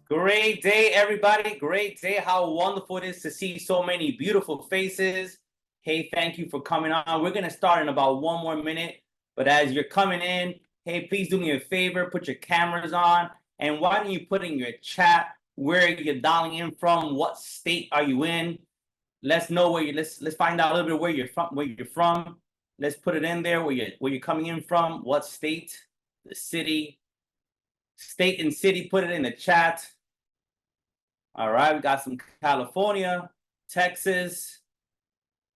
Great day, everybody. Great day. How wonderful it is to see so many beautiful faces. Hey, thank you for coming on. We're going to start in about 1 more minute. But as you're coming in, hey, please do me a favor. Put your cameras on. And why don't you put in your chat where you're dialing in from? What state are you in? Let's know where you let's find out a little bit where you're from. Let's put it in there where you're coming in from, what state, the city, state and city. Put it in the chat. All right, we got some California, Texas.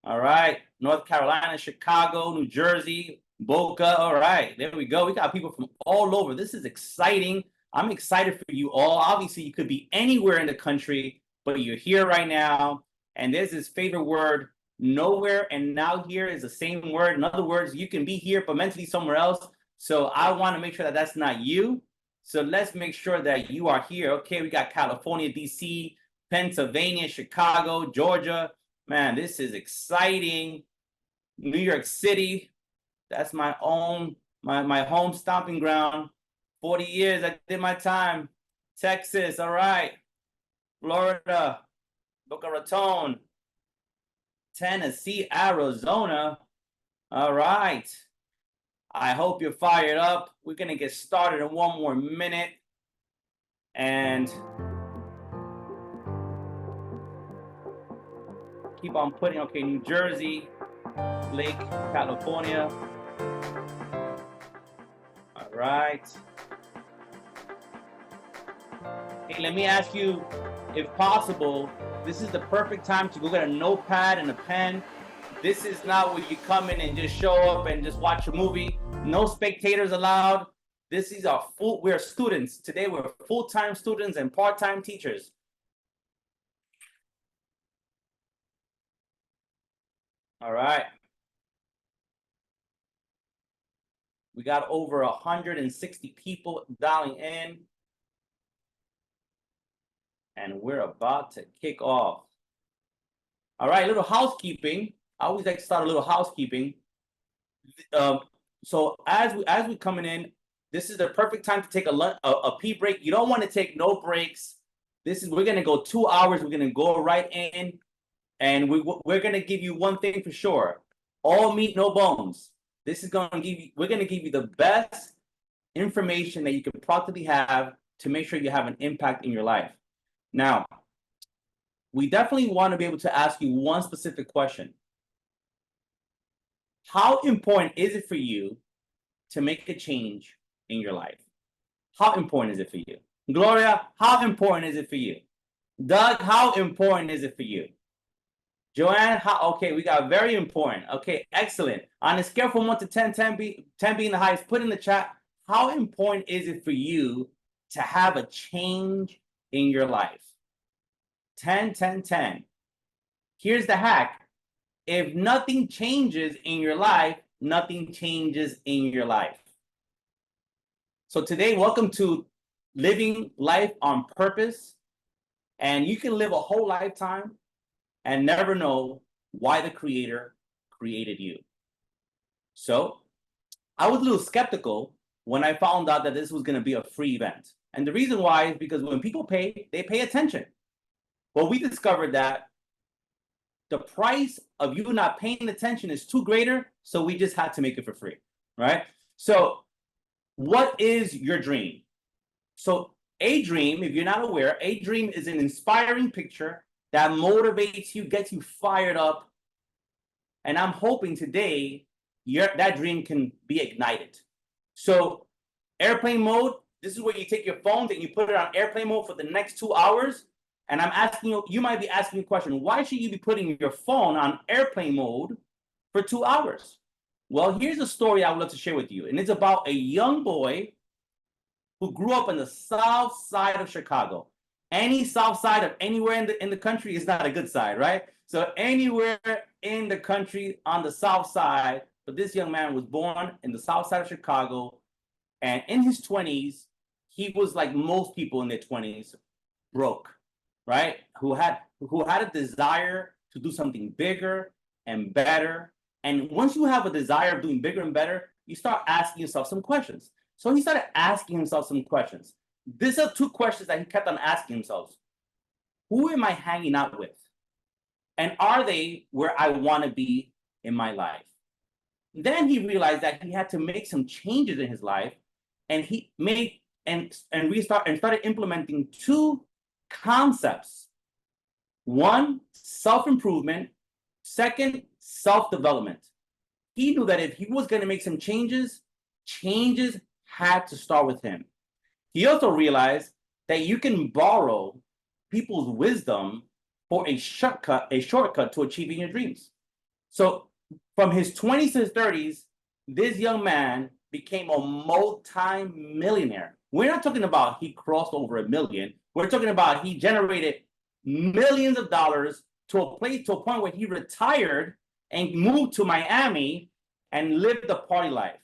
All right, North Carolina, Chicago, New Jersey, Boca. All right, there we go. We got people from all over. This is exciting. I'm excited for you all. Obviously, you could be anywhere in the country, but you're here right now. And there's this favorite word, nowhere and now here is the same word. In other words, you can be here, but mentally somewhere else. So I want to make sure that that's not you. So let's make sure that you are here. Okay, we got California, DC, Pennsylvania, Chicago, Georgia. Man, this is exciting. New York City. That's my home stomping ground. 40 years, I did my time. Texas, all right. Florida, Boca Raton. Tennessee, Arizona. All right. I hope you're fired up. We're going to get started in 1 more minute. And keep on putting, okay, New Jersey, Lake, California. All right. Hey, let me ask you, if possible, this is the perfect time to go get a notepad and a pen. This is not where you come in and just show up and just watch a movie. No spectators allowed. We're students. Today we're full-time students and part-time teachers. All right. We got over 160 people dialing in. And we're about to kick off. All right, a little housekeeping. I always like to start a little housekeeping. So as we coming in, this is the perfect time to take a pee break. You don't want to take no breaks. We're gonna go 2 hours. We're gonna go right in, and we're gonna give you one thing for sure: all meat, no bones. We're gonna give you the best information that you can possibly have to make sure you have an impact in your life. Now, we definitely want to be able to ask you one specific question. How important is it for you to make a change in your life? How important is it for you? Gloria, how important is it for you? Doug, how important is it for you? Joanne, okay, we got very important. Okay, excellent. On a scale from 1 to 10, 10 being the highest, put in the chat, how important is it for you to have a change in your life? 10, 10, 10. Here's the hack. If nothing changes in your life, nothing changes in your life. So today, welcome to Living Life on Purpose. And you can live a whole lifetime and never know why the Creator created you. So I was a little skeptical when I found out that this was going to be a free event. And the reason why is because when people pay, they pay attention. Well, we discovered that the price of you not paying attention is too greater, so we just had to make it for free, right? So what is your dream? So a dream, if you're not aware, a dream is an inspiring picture that motivates you, gets you fired up. And I'm hoping today that dream can be ignited. So airplane mode, this is where you take your phone and you put it on airplane mode for the next 2 hours. And I'm asking you might be asking a question, why should you be putting your phone on airplane mode for 2 hours? Well, here's a story I would love to share with you. And it's about a young boy who grew up on the south side of Chicago. Any south side of anywhere in the country is not a good side, right? So anywhere in the country on the south side, but this young man was born in the south side of Chicago. And in his 20s, he was like most people in their 20s, broke. Right? Who had a desire to do something bigger and better. And once you have a desire of doing bigger and better, you start asking yourself some questions. So he started asking himself some questions. These are two questions that he kept on asking himself. Who am I hanging out with? And are they where I want to be in my life? Then he realized that he had to make some changes in his life, and he made and started implementing two concepts. One, self-improvement. Second, self-development. He knew that if he was going to make some changes, changes had to start with him. He also realized that you can borrow people's wisdom for a shortcut to achieving your dreams. So from his 20s to his 30s, this young man became a multi-millionaire. We're not talking about he crossed over $1 million. We're talking about he generated millions of dollars to a point where he retired and moved to Miami and lived the party life.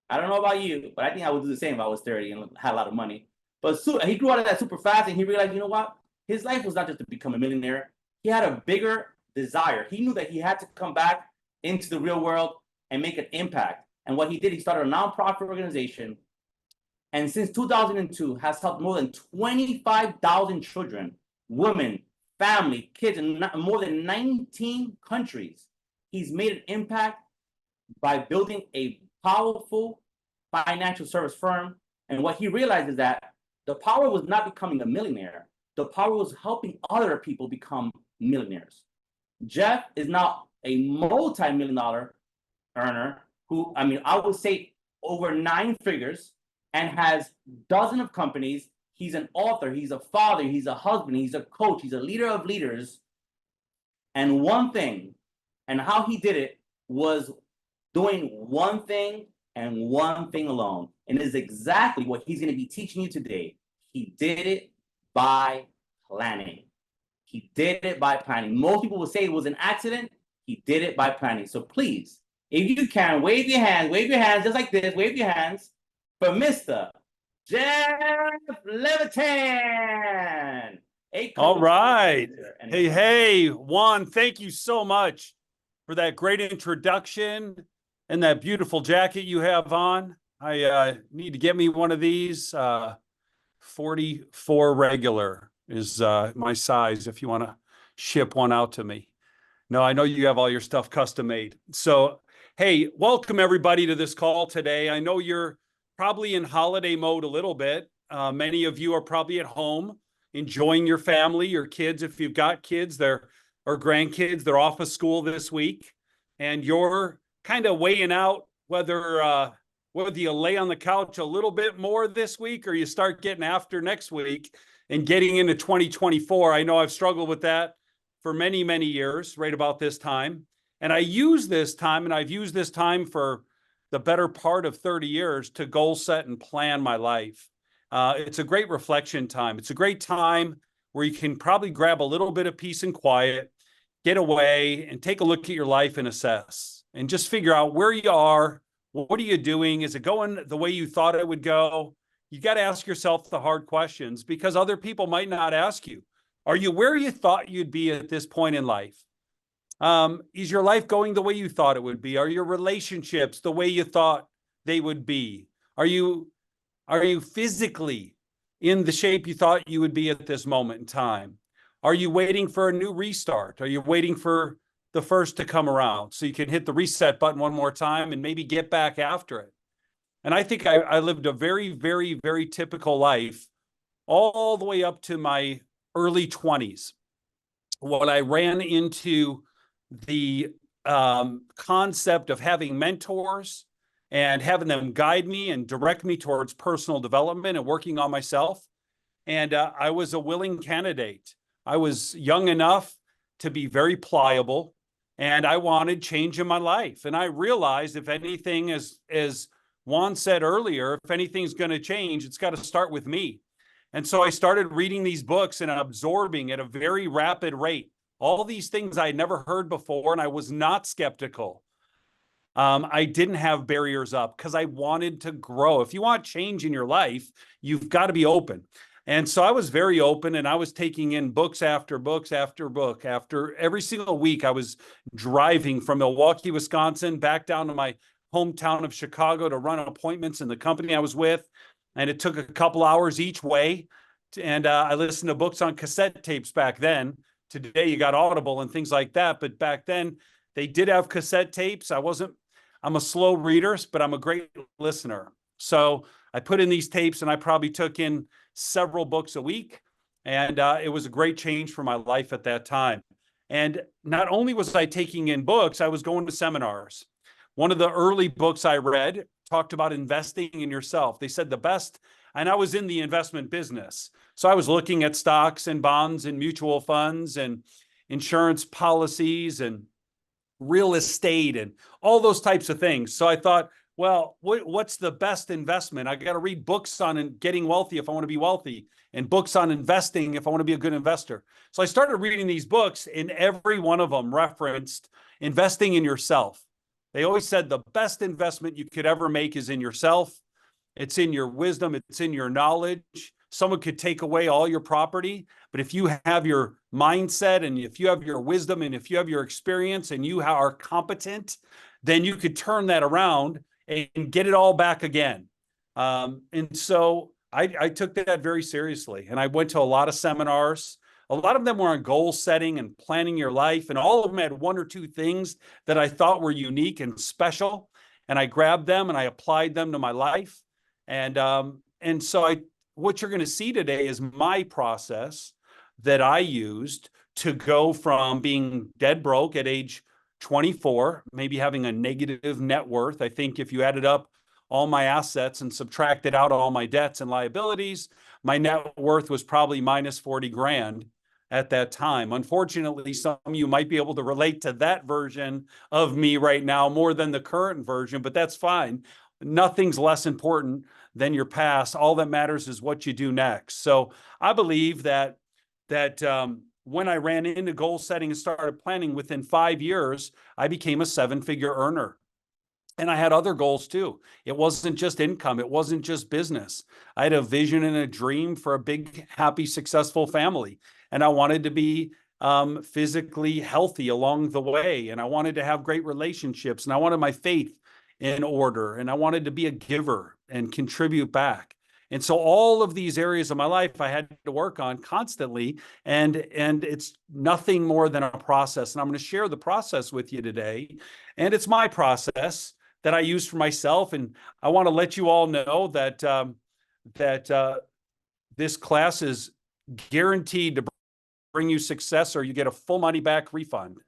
I don't know about you, but I think I would do the same if I was 30 and had a lot of money. But he grew out of that super fast, and he realized, you know what? His life was not just to become a millionaire. He had a bigger desire. He knew that he had to come back into the real world and make an impact. And what he did, he started a nonprofit organization, and since 2002 has helped more than 25,000 children, women, family, kids in more than 19 countries. He's made an impact by building a powerful financial service firm. And what he realized is that the power was not becoming a millionaire. The power was helping other people become millionaires. Jeff is now a multi-million-dollar earner who, I would say over 9 figures, and has dozens of companies. He's an author, he's a father, he's a husband, he's a coach, he's a leader of leaders. And one thing, and how he did it, was doing one thing and one thing alone. And is exactly what he's going to be teaching you today. He did it by planning. He did it by planning. Most people will say it was an accident. He did it by planning. So please, if you can, wave your hands just like this, wave your hands for Mr. Jeff Levitan. All right. Hey, Juan, thank you so much for that great introduction and that beautiful jacket you have on. I need to get me one of these. 44 regular is my size if you want to ship one out to me. No, I know you have all your stuff custom made. So, hey, welcome everybody to this call today. I know you're probably in holiday mode a little bit. Many of you are probably at home enjoying your family, your kids. If you've got kids, or grandkids, they're off of school this week, and you're kind of weighing out whether you lay on the couch a little bit more this week or you start getting after next week and getting into 2024. I know I've struggled with that for many, many years, right about this time. And I've used this time for the better part of 30 years to goal set and plan my life. It's a great reflection time. It's a great time where you can probably grab a little bit of peace and quiet, get away and take a look at your life and assess and just figure out where you are. What are you doing? Is it going the way you thought it would go? You got to ask yourself the hard questions because other people might not ask you. Are you where you thought you'd be at this point in life? Is your life going the way you thought it would be? Are your relationships the way you thought they would be? Are you physically in the shape you thought you would be at this moment in time? Are you waiting for a new restart? Are you waiting for the first to come around so you can hit the reset button one more time and maybe get back after it? And I think I lived a very, very, very typical life all the way up to my early 20s when I ran into the concept of having mentors and having them guide me and direct me towards personal development and working on myself. And I was a willing candidate. I was young enough to be very pliable, and I wanted change in my life. And I realized if anything, as Juan said earlier, if anything's going to change, it's got to start with me. And so I started reading these books and absorbing at a very rapid rate all these things I had never heard before, and I was not skeptical. I didn't have barriers up because I wanted to grow. If you want change in your life, you've got to be open. And so I was very open, and I was taking in books after books after book. After every single week, I was driving from Milwaukee, Wisconsin, back down to my hometown of Chicago to run appointments in the company I was with. And it took a couple hours each way. And I listened to books on cassette tapes back then. Today you got Audible and things like that. But back then they did have cassette tapes. I'm a slow reader, but I'm a great listener. So I put in these tapes and I probably took in several books a week. And it was a great change for my life at that time. And not only was I taking in books, I was going to seminars. One of the early books I read talked about investing in yourself. They said the best, and I was in the investment business. So I was looking at stocks and bonds and mutual funds and insurance policies and real estate and all those types of things. So I thought, well, what's the best investment? I got to read books on getting wealthy if I want to be wealthy, and books on investing if I want to be a good investor. So I started reading these books, and every one of them referenced investing in yourself. They always said the best investment you could ever make is in yourself. It's in your wisdom. It's in your knowledge. Someone could take away all your property, but if you have your mindset and if you have your wisdom and if you have your experience and you are competent, then you could turn that around and get it all back again. And so I took that very seriously. And I went to a lot of seminars. A lot of them were on goal setting and planning your life. And all of them had one or two things that I thought were unique and special. And I grabbed them and I applied them to my life. And so what you're going to see today is my process that I used to go from being dead broke at age 24, maybe having a negative net worth. I think if you added up all my assets and subtracted out all my debts and liabilities, my net worth was probably minus 40 grand at that time. Unfortunately, some of you might be able to relate to that version of me right now more than the current version, but that's fine. Nothing's less important than your past. All that matters is what you do next. So I believe that when I ran into goal setting and started planning, within 5 years, I became a 7-figure earner. And I had other goals too. It wasn't just income. It wasn't just business. I had a vision and a dream for a big, happy, successful family. And I wanted to be physically healthy along the way. And I wanted to have great relationships. And I wanted my faith in order. And I wanted to be a giver and contribute back. And so all of these areas of my life I had to work on constantly. And it's nothing more than a process. And I'm going to share the process with you today. And it's my process that I use for myself. And I want to let you all know that this class is guaranteed to bring you success, or you get a full money back refund.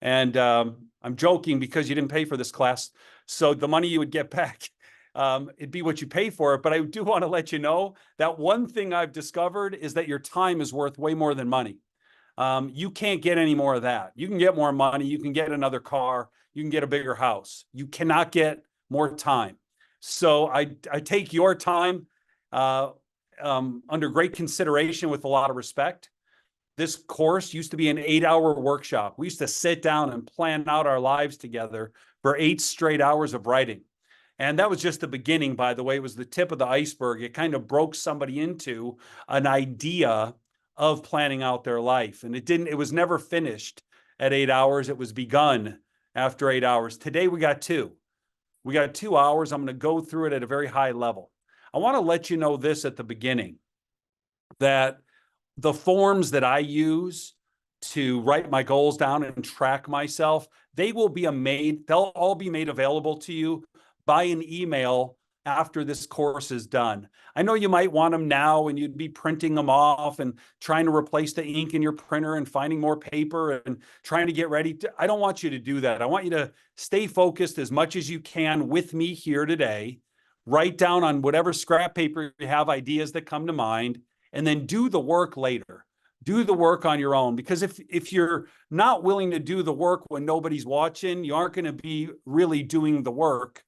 And I'm joking because you didn't pay for this class. So the money you would get back, it'd be what you pay for it. But I do want to let you know that one thing I've discovered is that your time is worth way more than money. You can't get any more of that. You can get more money. You can get another car. You can get a bigger house. You cannot get more time. So I take your time under great consideration with a lot of respect. This course used to be an 8-hour workshop. We used to sit down and plan out our lives together for 8 straight hours of writing. And that was just the beginning, by the way. It was the tip of the iceberg. It kind of broke somebody into an idea of planning out their life. And it was never finished at 8 hours. It was begun after 8 hours. Today we got 2. We got 2 hours. I'm going to go through it at a very high level. I want to let you know this at the beginning, that the forms that I use to write my goals down and track myself, they'll all be made available to you by an email after this course is done. I know you might want them now and you'd be printing them off and trying to replace the ink in your printer and finding more paper and trying to get ready. I don't want you to do that. I want you to stay focused as much as you can with me here today. Write down on whatever scrap paper you have ideas that come to mind, and then do the work later. Do the work on your own, because if you're not willing to do the work when nobody's watching, you aren't going to be really doing the work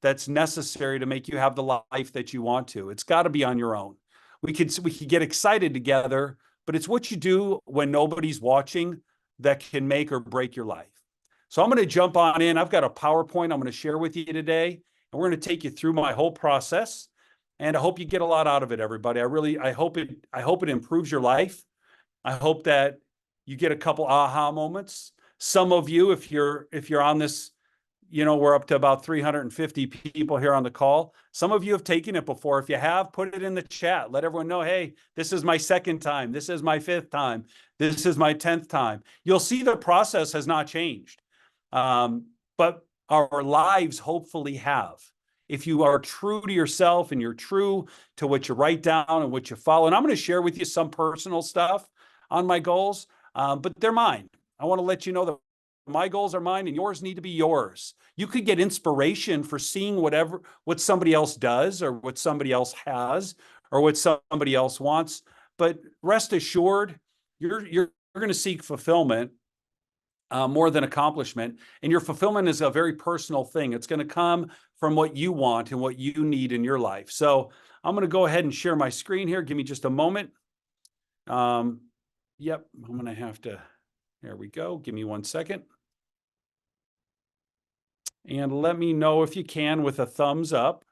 that's necessary to make you have the life that you want to. It's got to be on your own. We could get excited together, but it's what you do when nobody's watching that can make or break your life. So I'm going to jump on in. I've got a PowerPoint I'm going to share with you today, and we're going to take you through my whole process. And I hope you get a lot out of it, everybody. I hope it improves your life. I hope that you get a couple aha moments. Some of you, if you're on this, we're up to about 350 people here on the call. Some of you have taken it before. If you have, put it in the chat. Let everyone know, hey, this is my second time. This is my 5th time. This is my 10th time. You'll see the process has not changed. But our lives hopefully have. If you are true to yourself and you're true to what you write down and what you follow, and I'm going to share with you some personal stuff on my goals, but they're mine. I want to let you know that my goals are mine and yours need to be yours. You could get inspiration for seeing what somebody else does or what somebody else has or what somebody else wants. But rest assured, you're going to seek fulfillment more than accomplishment. And your fulfillment is a very personal thing. It's going to come from what you want and what you need in your life. So I'm going to go ahead and share my screen here. Give me just a moment. Yep, I'm going to have to, there we go. Give me 1 second. And let me know if you can with a thumbs up,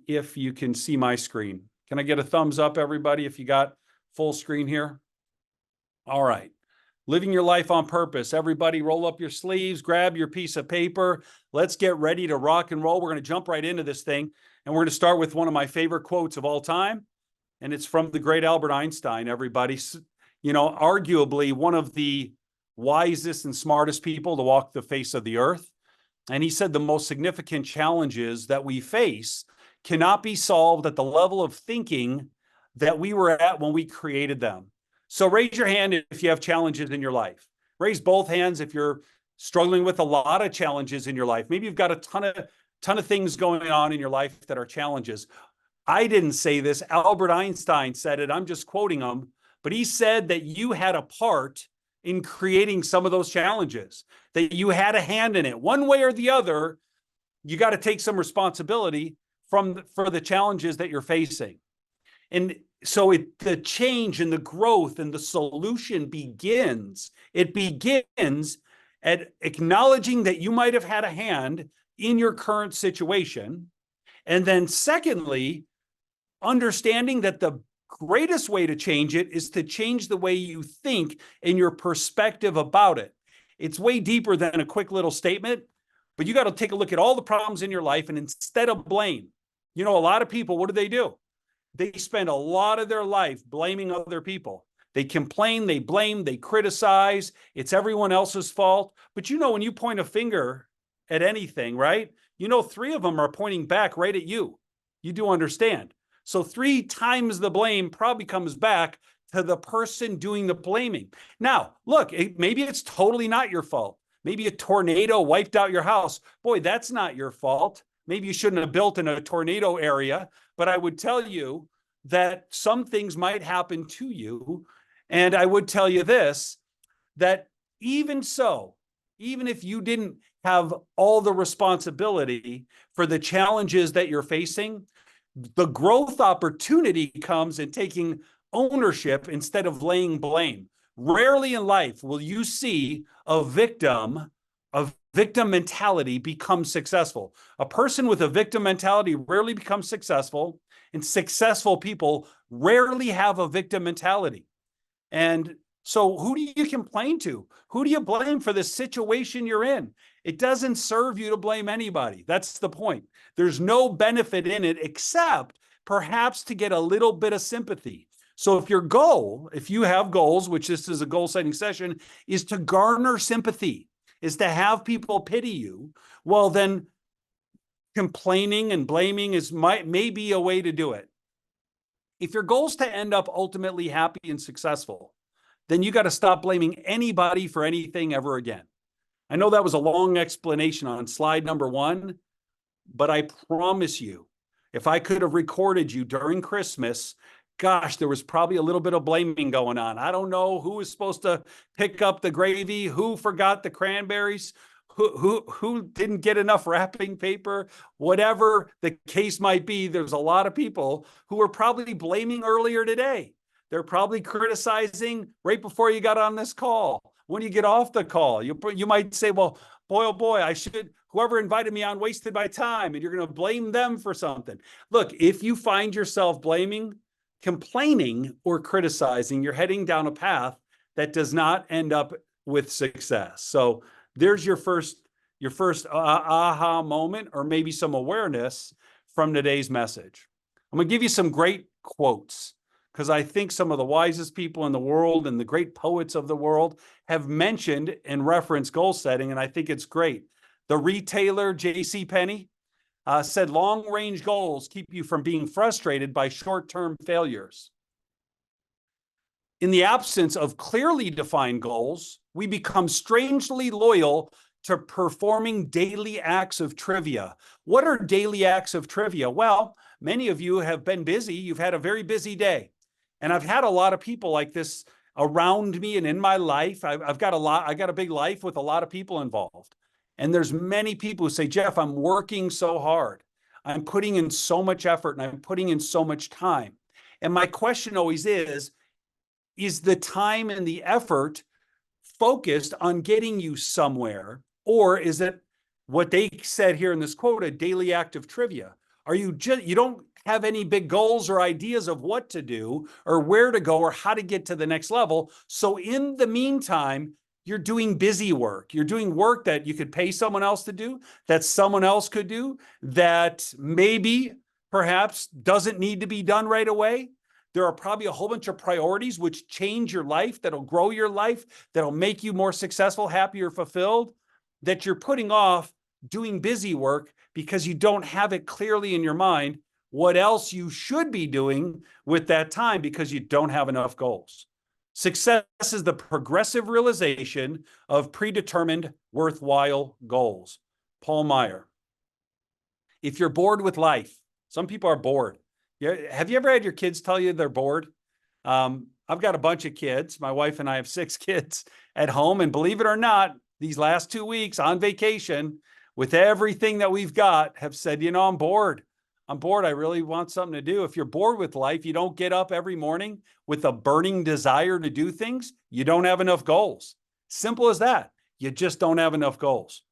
if you can see my screen. Can I get a thumbs up, everybody, if you got full screen here? All right. Living your life on purpose. Everybody roll up your sleeves, grab your piece of paper. Let's get ready to rock and roll. We're going to jump right into this thing. And we're going to start with one of my favorite quotes of all time. And it's from the great Albert Einstein, everybody. Arguably one of the wisest and smartest people to walk the face of the earth. And he said the most significant challenges that we face cannot be solved at the level of thinking that we were at when we created them. So raise your hand if you have challenges in your life. Raise both hands if you're struggling with a lot of challenges in your life. Maybe you've got a ton of things going on in your life that are challenges. I didn't say this. Albert Einstein said it. I'm just quoting him. But he said that you had a part in creating some of those challenges, that you had a hand in it. One way or the other, you got to take some responsibility for the challenges that you're facing. And so the change and the growth and the solution begins. It begins at acknowledging that you might have had a hand in your current situation. And then secondly, understanding that the greatest way to change it is to change the way you think and your perspective about it. It's way deeper than a quick little statement, but you got to take a look at all the problems in your life, and instead of blame, a lot of people, what do? They spend a lot of their life blaming other people. They complain, they blame, they criticize. It's everyone else's fault. But when you point a finger at anything, right? 3 of them are pointing back right at you. You do understand. So 3 times the blame probably comes back to the person doing the blaming. Now, look, maybe it's totally not your fault. Maybe a tornado wiped out your house. Boy, that's not your fault. Maybe you shouldn't have built in a tornado area, but I would tell you that some things might happen to you. And I would tell you this, that even if you didn't have all the responsibility for the challenges that you're facing, the growth opportunity comes in taking ownership instead of laying blame. Rarely in life will you see a victim mentality become successful. A person with a victim mentality rarely becomes successful, and successful people rarely have a victim mentality. And so who do you complain to? Who do you blame for the situation you're in? It doesn't serve you to blame anybody. That's the point. There's no benefit in it except perhaps to get a little bit of sympathy. So if you have goals, which this is a goal setting session, is to garner sympathy, is to have people pity you, well, then complaining and blaming may be a way to do it. If your goal is to end up ultimately happy and successful, then you got to stop blaming anybody for anything ever again. I know that was a long explanation on slide number 1, but I promise you, if I could have recorded you during Christmas, gosh, there was probably a little bit of blaming going on. I don't know who was supposed to pick up the gravy, who forgot the cranberries, who didn't get enough wrapping paper, whatever the case might be. There's a lot of people who were probably blaming earlier today. They're probably criticizing right before you got on this call. When you get off the call, you might say, well, boy, oh boy, whoever invited me on wasted my time, and you're going to blame them for something. Look, if you find yourself blaming, complaining, or criticizing, you're heading down a path that does not end up with success. So there's your first your first aha moment, or maybe some awareness from today's message. I'm going to give you some great quotes because I think some of the wisest people in the world and the great poets of the world have mentioned and referenced goal setting, and I think it's great. The retailer J.C. Penney said long-range goals keep you from being frustrated by short-term failures. In the absence of clearly defined goals, we become strangely loyal to performing daily acts of trivia. What are daily acts of trivia? Well, many of you have been busy. You've had a very busy day. And I've had a lot of people like this around me and in my life. I got a big life with a lot of people involved. And there's many people who say, Jeff, I'm working so hard. I'm putting in so much effort and I'm putting in so much time. And my question always is the time and the effort focused on getting you somewhere? Or is it what they said here in this quote, a daily act of trivia? Are you don't have any big goals or ideas of what to do or where to go or how to get to the next level. So in the meantime, you're doing busy work. You're doing work that you could pay someone else to do, that someone else could do, that maybe perhaps doesn't need to be done right away. There are probably a whole bunch of priorities which change your life, that'll grow your life, that'll make you more successful, happier, fulfilled, that you're putting off doing busy work because you don't have it clearly in your mind what else you should be doing with that time because you don't have enough goals. Success is the progressive realization of predetermined, worthwhile goals. Paul Meyer. If you're bored with life, some people are bored. Have you ever had your kids tell you they're bored? I've got a bunch of kids. My wife and I have 6 kids at home. And believe it or not, these last 2 weeks on vacation with everything that we've got have said, I'm bored. I'm bored. I really want something to do. If you're bored with life, you don't get up every morning with a burning desire to do things. You don't have enough goals. Simple as that. You just don't have enough goals.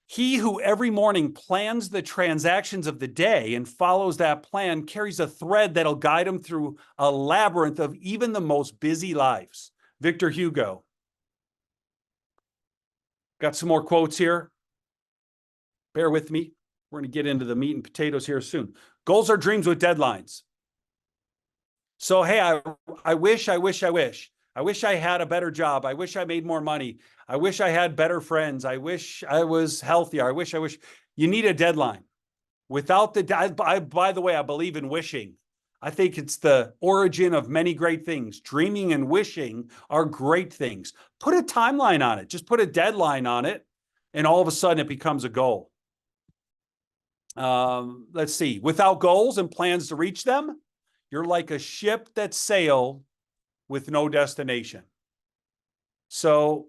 He who every morning plans the transactions of the day and follows that plan carries a thread that'll guide him through a labyrinth of even the most busy lives. Victor Hugo. Got some more quotes here. Bear with me. We're going to get into the meat and potatoes here soon. Goals are dreams with deadlines. So, hey, I wish I had a better job. I wish I made more money. I wish I had better friends. I wish I was healthier. I wish. You need a deadline. Without by the way, I believe in wishing. I think it's the origin of many great things. Dreaming and wishing are great things. Put a timeline on it. Just put a deadline on it, and all of a sudden it becomes a goal. Let's see. Without goals and plans to reach them, you're like a ship that sailed with no destination. So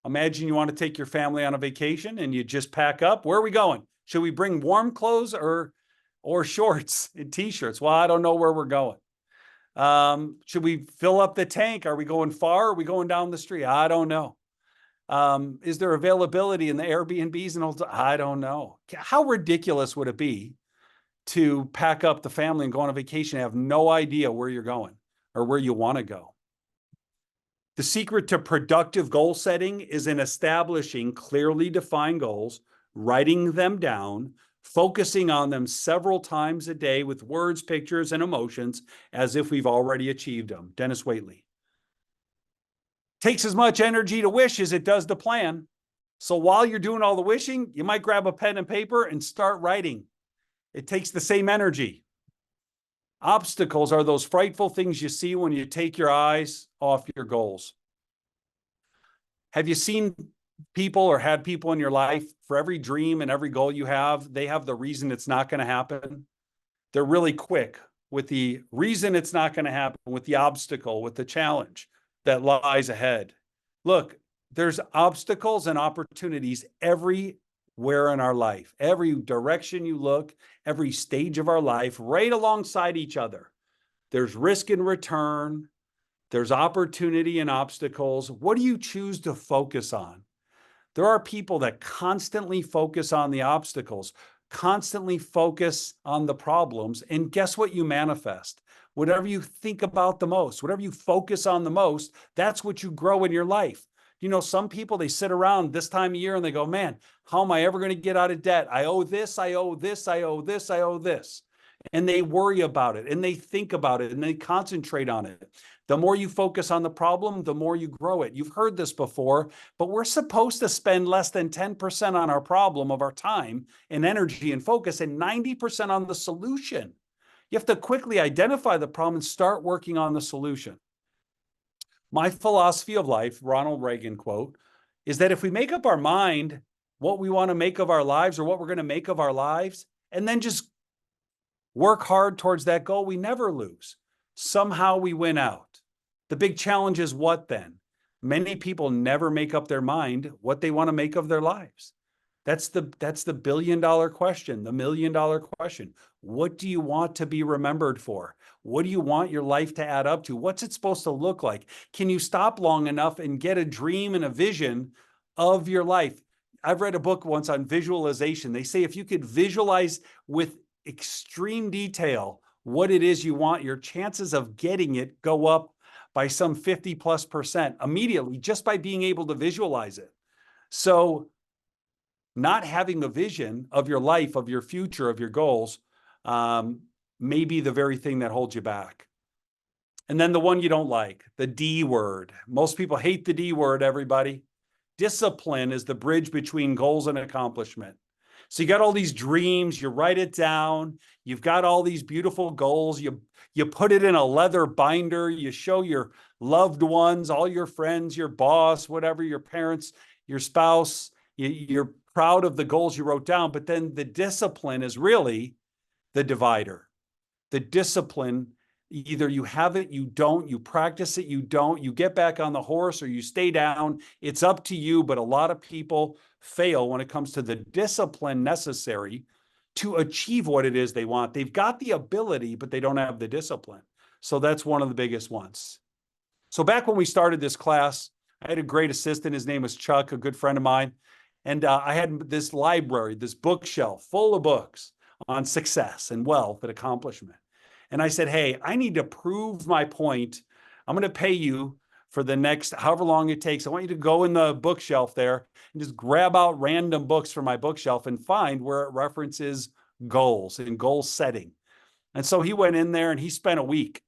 imagine you want to take your family on a vacation and you just pack up. Where are we going? Should we bring warm clothes or shorts and t-shirts? Well, I don't know where we're going. Should we fill up the tank? Are we going far? Are we going down the street? I don't know. Is there availability in the Airbnbs and all? I don't know. How ridiculous would it be to pack up the family and go on a vacation and have no idea where you're going or where you want to go? The secret to productive goal setting is in establishing clearly defined goals, writing them down, focusing on them several times a day with words, pictures, and emotions as if we've already achieved them. Dennis Waitley. Takes as much energy to wish as it does to plan. So while you're doing all the wishing, you might grab a pen and paper and start writing. It takes the same energy. Obstacles are those frightful things you see when you take your eyes off your goals. Have you seen people or had people in your life, for every dream and every goal you have, they have the reason it's not going to happen? They're really quick with the reason it's not going to happen, with the obstacle, with the challenge that lies ahead. Look, there's obstacles and opportunities everywhere in our life. Every direction you look, every stage of our life, right alongside each other. There's risk and return. There's opportunity and obstacles. What do you choose to focus on? There are people that constantly focus on the obstacles, constantly focus on the problems, and guess what you manifest? Whatever you think about the most, whatever you focus on the most, that's what you grow in your life. You know, some people, they sit around this time of year and they go, man, how am I ever going to get out of debt? I owe this, I owe this, I owe this, I owe this. And they worry about it and they think about it and they concentrate on it. The more you focus on the problem, the more you grow it. You've heard this before, but we're supposed to spend less than 10% on our problem of our time and energy and focus, and 90% on the solution. You have to quickly identify the problem and start working on the solution. My philosophy of life, Ronald Reagan quote, is that if we make up our mind what we want to make of our lives or what we're going to make of our lives, and then just work hard towards that goal, we never lose. Somehow we win out. The big challenge is what then? Many people never make up their mind what they want to make of their lives. That's the billion-dollar question, the million-dollar question. What do you want to be remembered for? What do you want your life to add up to? What's it supposed to look like? Can you stop long enough and get a dream and a vision of your life? I've read a book once on visualization. They say if you could visualize with extreme detail what it is you want, your chances of getting it go up by some 50+% immediately just by being able to visualize it. So not having a vision of your life, of your future, of your goals, may be the very thing that holds you back. And then the one you don't like, the D word. Most people hate the D word, everybody. Discipline is the bridge between goals and accomplishment. So you got all these dreams, you write it down, you've got all these beautiful goals, you put it in a leather binder, you show your loved ones, all your friends, your boss, whatever, your parents, your spouse, you're proud of the goals you wrote down, but then the discipline is really the divider. The discipline, either you have it, you don't, you practice it, you don't, you get back on the horse or you stay down. It's up to you, but a lot of people fail when it comes to the discipline necessary to achieve what it is they want. They've got the ability, but they don't have the discipline. So that's one of the biggest ones. So back when we started this class, I had a great assistant. His name was Chuck, a good friend of mine. And I had this library, this bookshelf full of books on success and wealth and accomplishment. And I said, hey, I need to prove my point. I'm going to pay you for the next however long it takes. I want you to go in the bookshelf there and just grab out random books from my bookshelf and find where it references goals and goal setting. And so he went in there and he spent a week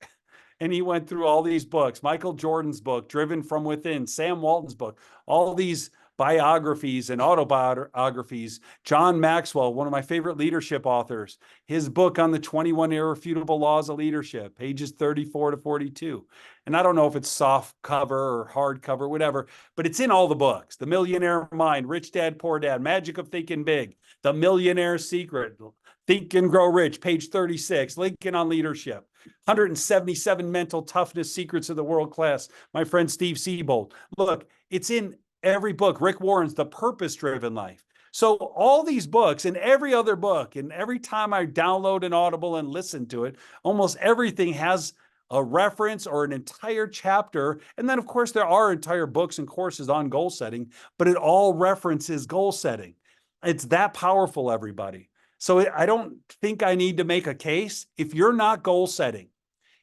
and he went through all these books, Michael Jordan's book, Driven from Within, Sam Walton's book, all these biographies and autobiographies. John Maxwell, one of my favorite leadership authors, his book on the 21 Irrefutable Laws of Leadership, pages 34 to 42. And I don't know if it's soft cover or hard cover, whatever, but it's in all the books. The Millionaire Mind, Rich Dad, Poor Dad, Magic of Thinking Big, The Millionaire Secret, Think and Grow Rich, page 36, Lincoln on Leadership, 177 Mental Toughness Secrets of the World Class, my friend Steve Siebold. Look, it's in every book. Rick Warren's The Purpose-Driven Life. So all these books and every other book, and every time I download an Audible and listen to it, almost everything has a reference or an entire chapter. And then, of course, there are entire books and courses on goal setting, but it all references goal setting. It's that powerful, everybody. So I don't think I need to make a case. If you're not goal setting,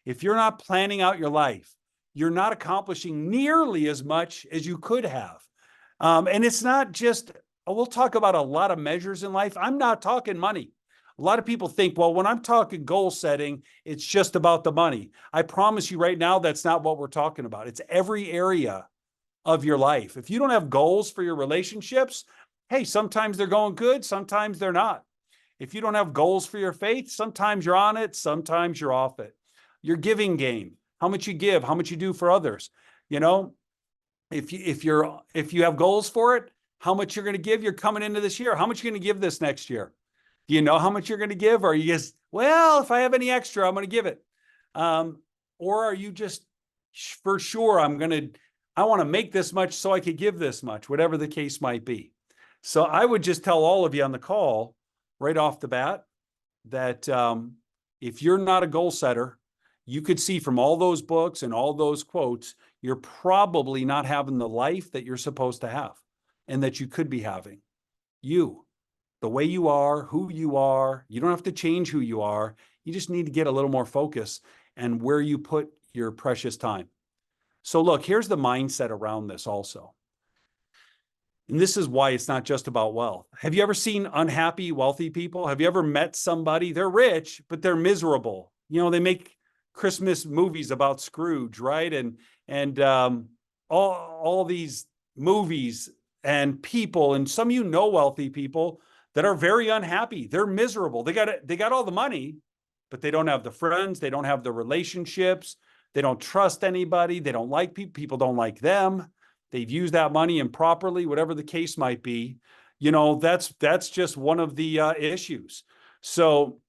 if you're not planning out your life, you're not accomplishing nearly as much as you could have. And it's not just, we'll talk about a lot of measures in life. I'm not talking money. A lot of people think, well, when I'm talking goal setting, it's just about the money. I promise you right now, that's not what we're talking about. It's every area of your life. If you don't have goals for your relationships, hey, sometimes they're going good, sometimes they're not. If you don't have goals for your faith, sometimes you're on it, sometimes you're off it. Your giving game, how much you give, how much you do for others. You know, if you have goals for it, how much you're going to give, you're coming into this year. How much you're going to give this next year? Do you know how much you're going to give? Or are you just, well, if I have any extra, I'm going to give it. Or are you just for sure, I want to make this much so I could give this much, whatever the case might be. So I would just tell all of you on the call right off the bat that if you're not a goal setter, you could see from all those books and all those quotes, you're probably not having the life that you're supposed to have and that you could be having. You, the way you are, who you are, you don't have to change who you are. You just need to get a little more focus and where you put your precious time. So look, here's the mindset around this also. And this is why it's not just about wealth. Have you ever seen unhappy, wealthy people? Have you ever met somebody? They're rich, but they're miserable. They make Christmas movies about Scrooge, right? And all these movies and people, and some wealthy people that are very unhappy. They're miserable. They got all the money, but they don't have the friends. They don't have the relationships. They don't trust anybody. They don't like people. People don't like them. They've used that money improperly, whatever the case might be. That's just one of the issues. So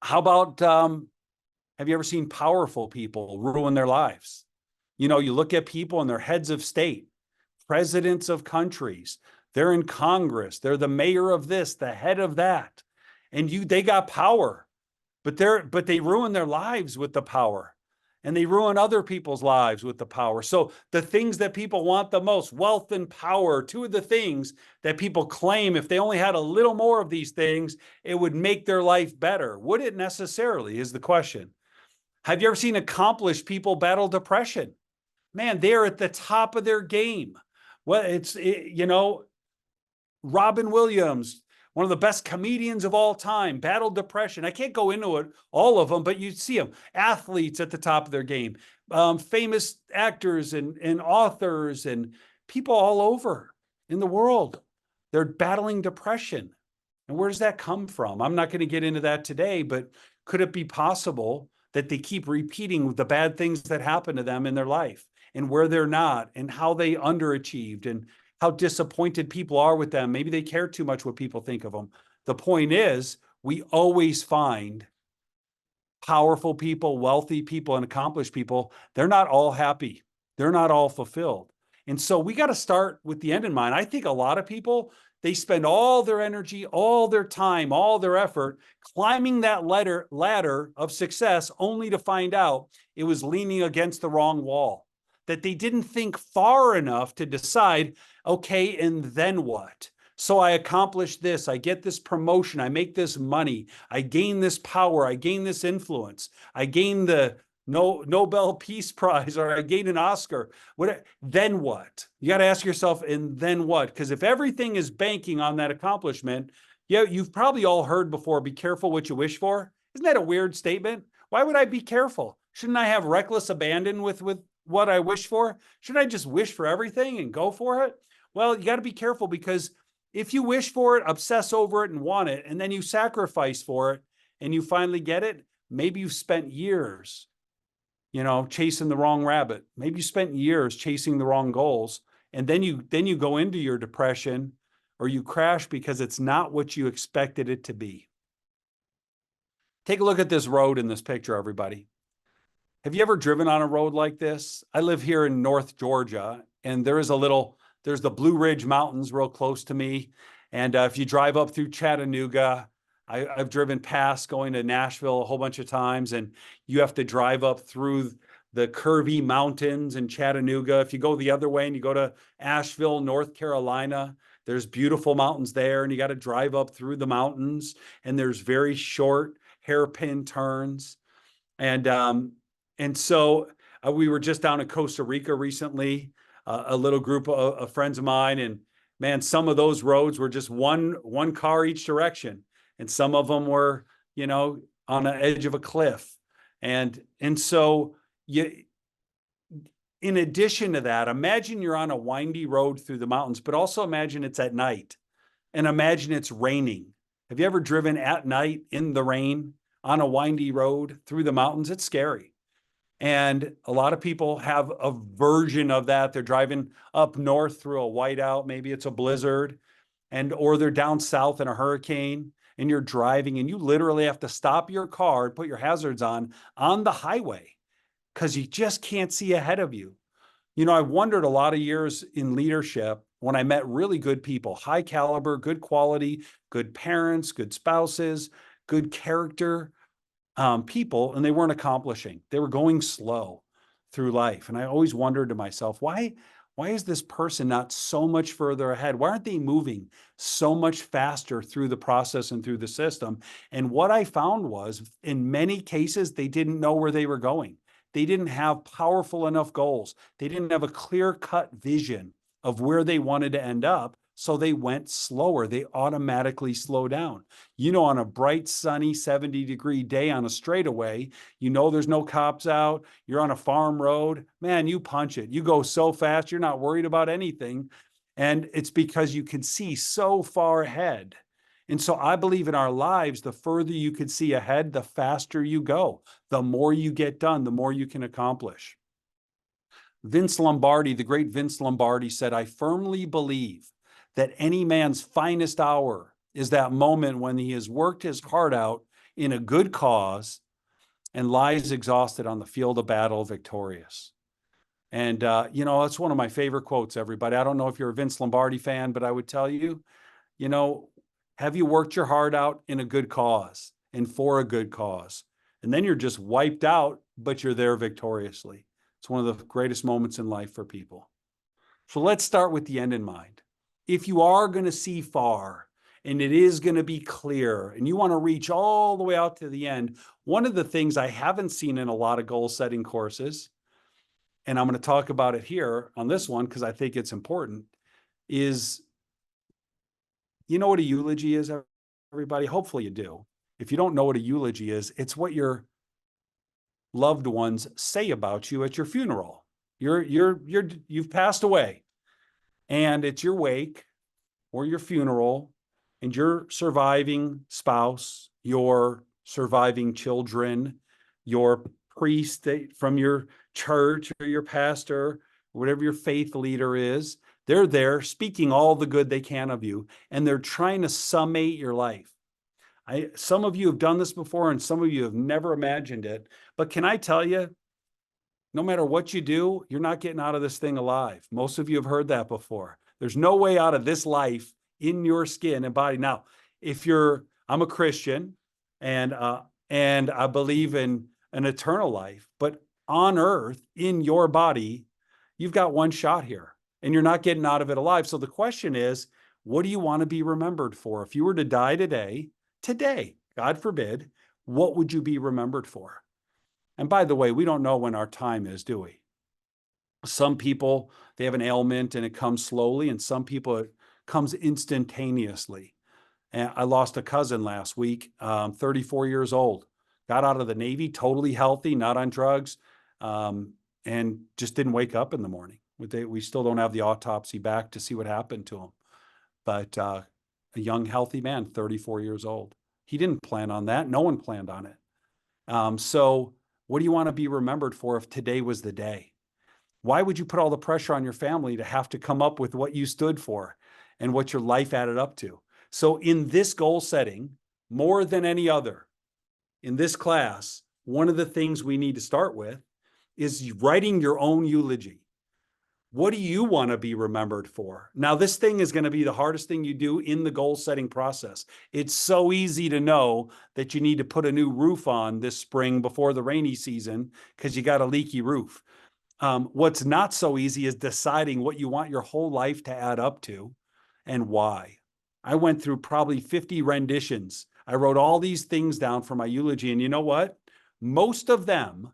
how about, have you ever seen powerful people ruin their lives? You look at people and they're heads of state, presidents of countries. They're in Congress. They're the mayor of this, the head of that. And they got power, but they ruin their lives with the power. And they ruin other people's lives with the power. So the things that people want the most, wealth and power, two of the things that people claim if they only had a little more of these things, it would make their life better. Would it necessarily, is the question. Have you ever seen accomplished people battle depression? Man, they're at the top of their game. Well, Robin Williams, one of the best comedians of all time, battled depression. I can't go into it, all of them, but you see them. Athletes at the top of their game, famous actors and authors and people all over in the world. They're battling depression. And where does that come from? I'm not going to get into that today, but could it be possible that they keep repeating the bad things that happen to them in their life and where they're not and how they underachieved and how disappointed people are with them? Maybe they care too much what people think of them. The point is, we always find powerful people, wealthy people, and accomplished people. They're not all happy. They're not all fulfilled. And so we got to start with the end in mind. I think a lot of people, they spend all their energy, all their time, all their effort climbing that ladder of success only to find out it was leaning against the wrong wall, that they didn't think far enough to decide, okay, and then what? So I accomplish this, I get this promotion, I make this money, I gain this power, I gain this influence, I gain the Nobel Peace Prize, or I gain an Oscar. Then what? You got to ask yourself, and then what? Because if everything is banking on that accomplishment, you've probably all heard before, be careful what you wish for. Isn't that a weird statement? Why would I be careful? Shouldn't I have reckless abandon with what I wish for? Shouldn't I just wish for everything and go for it? Well, you got to be careful, because if you wish for it, obsess over it and want it, and then you sacrifice for it and you finally get it, maybe you've spent years, chasing the wrong rabbit. Maybe you spent years chasing the wrong goals. And then you go into your depression, or you crash because it's not what you expected it to be. Take a look at this road in this picture, everybody. Have you ever driven on a road like this? I live here in North Georgia, and there's the Blue Ridge Mountains real close to me. And if you drive up through Chattanooga, I've driven past going to Nashville a whole bunch of times, and you have to drive up through the curvy mountains in Chattanooga. If you go the other way and you go to Asheville, North Carolina, there's beautiful mountains there, and you got to drive up through the mountains, and there's very short hairpin turns. And so we were just down in Costa Rica recently, a little group of friends of mine, and man, some of those roads were just one car each direction. And some of them were, on the edge of a cliff. And so in addition to that, imagine you're on a windy road through the mountains, but also imagine it's at night, and imagine it's raining. Have you ever driven at night in the rain on a windy road through the mountains? It's scary. And a lot of people have a version of that. They're driving up north through a whiteout, maybe it's a blizzard, or they're down south in a hurricane, and you're driving and you literally have to stop your car and put your hazards on the highway because you just can't see ahead of you. I wondered a lot of years in leadership when I met really good people, high caliber, good quality, good parents, good spouses, good character people, and they weren't accomplishing. They were going slow through life. And I always wondered to myself, why is this person not so much further ahead? Why aren't they moving so much faster through the process and through the system? And what I found was, in many cases, they didn't know where they were going. They didn't have powerful enough goals. They didn't have a clear-cut vision of where they wanted to end up. So they went slower. They automatically slow down. On a bright, sunny 70-degree day on a straightaway, there's no cops out. You're on a farm road. Man, you punch it. You go so fast, you're not worried about anything. And it's because you can see so far ahead. And so I believe in our lives, the further you can see ahead, the faster you go. The more you get done, the more you can accomplish. Vince Lombardi, the great Vince Lombardi, said, "I firmly believe that any man's finest hour is that moment when he has worked his heart out in a good cause and lies exhausted on the field of battle victorious." And, that's one of my favorite quotes, everybody. I don't know if you're a Vince Lombardi fan, but I would tell you, have you worked your heart out in a good cause and for a good cause? And then you're just wiped out, but you're there victoriously. It's one of the greatest moments in life for people. So let's start with the end in mind. If you are going to see far and it is going to be clear and you want to reach all the way out to the end, one of the things I haven't seen in a lot of goal setting courses, and I'm going to talk about it here on this one because I think it's important, is, you know what a eulogy is, everybody? Hopefully you do. If you don't know what a eulogy is, it's what your loved ones say about you at your funeral. You've passed away, and it's your wake or your funeral, and your surviving spouse, your surviving children, your priest from your church or your pastor, whatever your faith leader is, they're there speaking all the good they can of you, and they're trying to summate your life. Some of you have done this before, and some of you have never imagined it. But can I tell you, no matter what you do, you're not getting out of this thing alive. Most of you have heard that before. There's no way out of this life in your skin and body. Now, I'm a Christian, and I believe in an eternal life, but on earth, in your body, you've got one shot here, and you're not getting out of it alive. So the question is, what do you want to be remembered for? If you were to die today, God forbid, what would you be remembered for? And by the way, we don't know when our time is, do we? Some people, they have an ailment and it comes slowly, and some people it comes instantaneously. And I lost a cousin last week, 34 years old, got out of the Navy, totally healthy, not on drugs, and just didn't wake up in the morning. We still don't have the autopsy back to see what happened to him. But a young, healthy man, 34 years old. He didn't plan on that. No one planned on it. So what do you want to be remembered for if today was the day? Why would you put all the pressure on your family to have to come up with what you stood for and what your life added up to? So in this goal setting, more than any other, in this class, one of the things we need to start with is writing your own eulogy. What do you want to be remembered for? Now, this thing is going to be the hardest thing you do in the goal setting process. It's so easy to know that you need to put a new roof on this spring before the rainy season because you got a leaky roof. What's not so easy is deciding what you want your whole life to add up to and why. I went through probably 50 renditions. I wrote all these things down for my eulogy. And you know what? Most of them,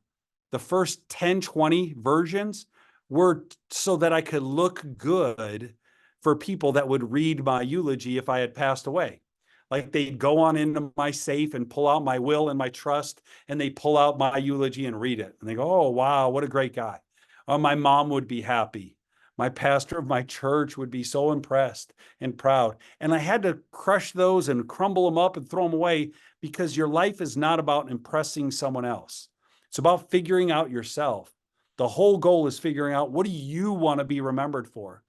the first 10, 20 versions, were so that I could look good for people that would read my eulogy if I had passed away. Like they'd go on into my safe and pull out my will and my trust, and they pull out my eulogy and read it. And they go, "Oh, wow, what a great guy." My mom would be happy. My pastor of my church would be so impressed and proud. And I had to crush those and crumble them up and throw them away, because your life is not about impressing someone else. It's about figuring out yourself. The whole goal is figuring out, what do you want to be remembered for?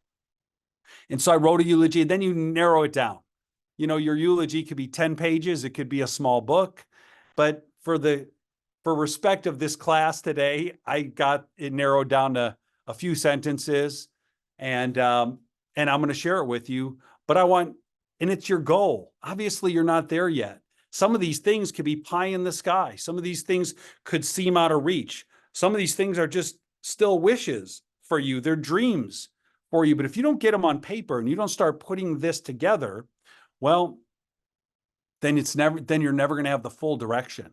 And so I wrote a eulogy, and then you narrow it down. Your eulogy could be 10 pages. It could be a small book. But for respect of this class today, I got it narrowed down to a few sentences, and I'm going to share it with you. But and it's your goal. Obviously, you're not there yet. Some of these things could be pie in the sky. Some of these things could seem out of reach. Some of these things are just still wishes for you. They're dreams for you. But if you don't get them on paper and you don't start putting this together, well, then you're never going to have the full direction.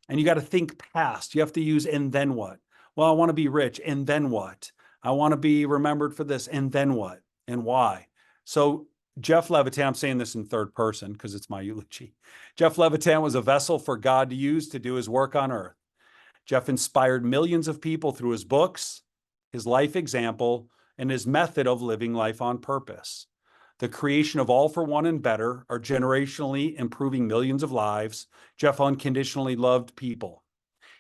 And you got to think past. You have to use, and then what? Well, I want to be rich. And then what? I want to be remembered for this. And then what? And why? So Jeff Levitan, I'm saying this in third person because it's my eulogy. Jeff Levitan was a vessel for God to use to do his work on earth. Jeff inspired millions of people through his books, his life example, and his method of living life on purpose. The creation of All for One and Better are generationally improving millions of lives. Jeff unconditionally loved people.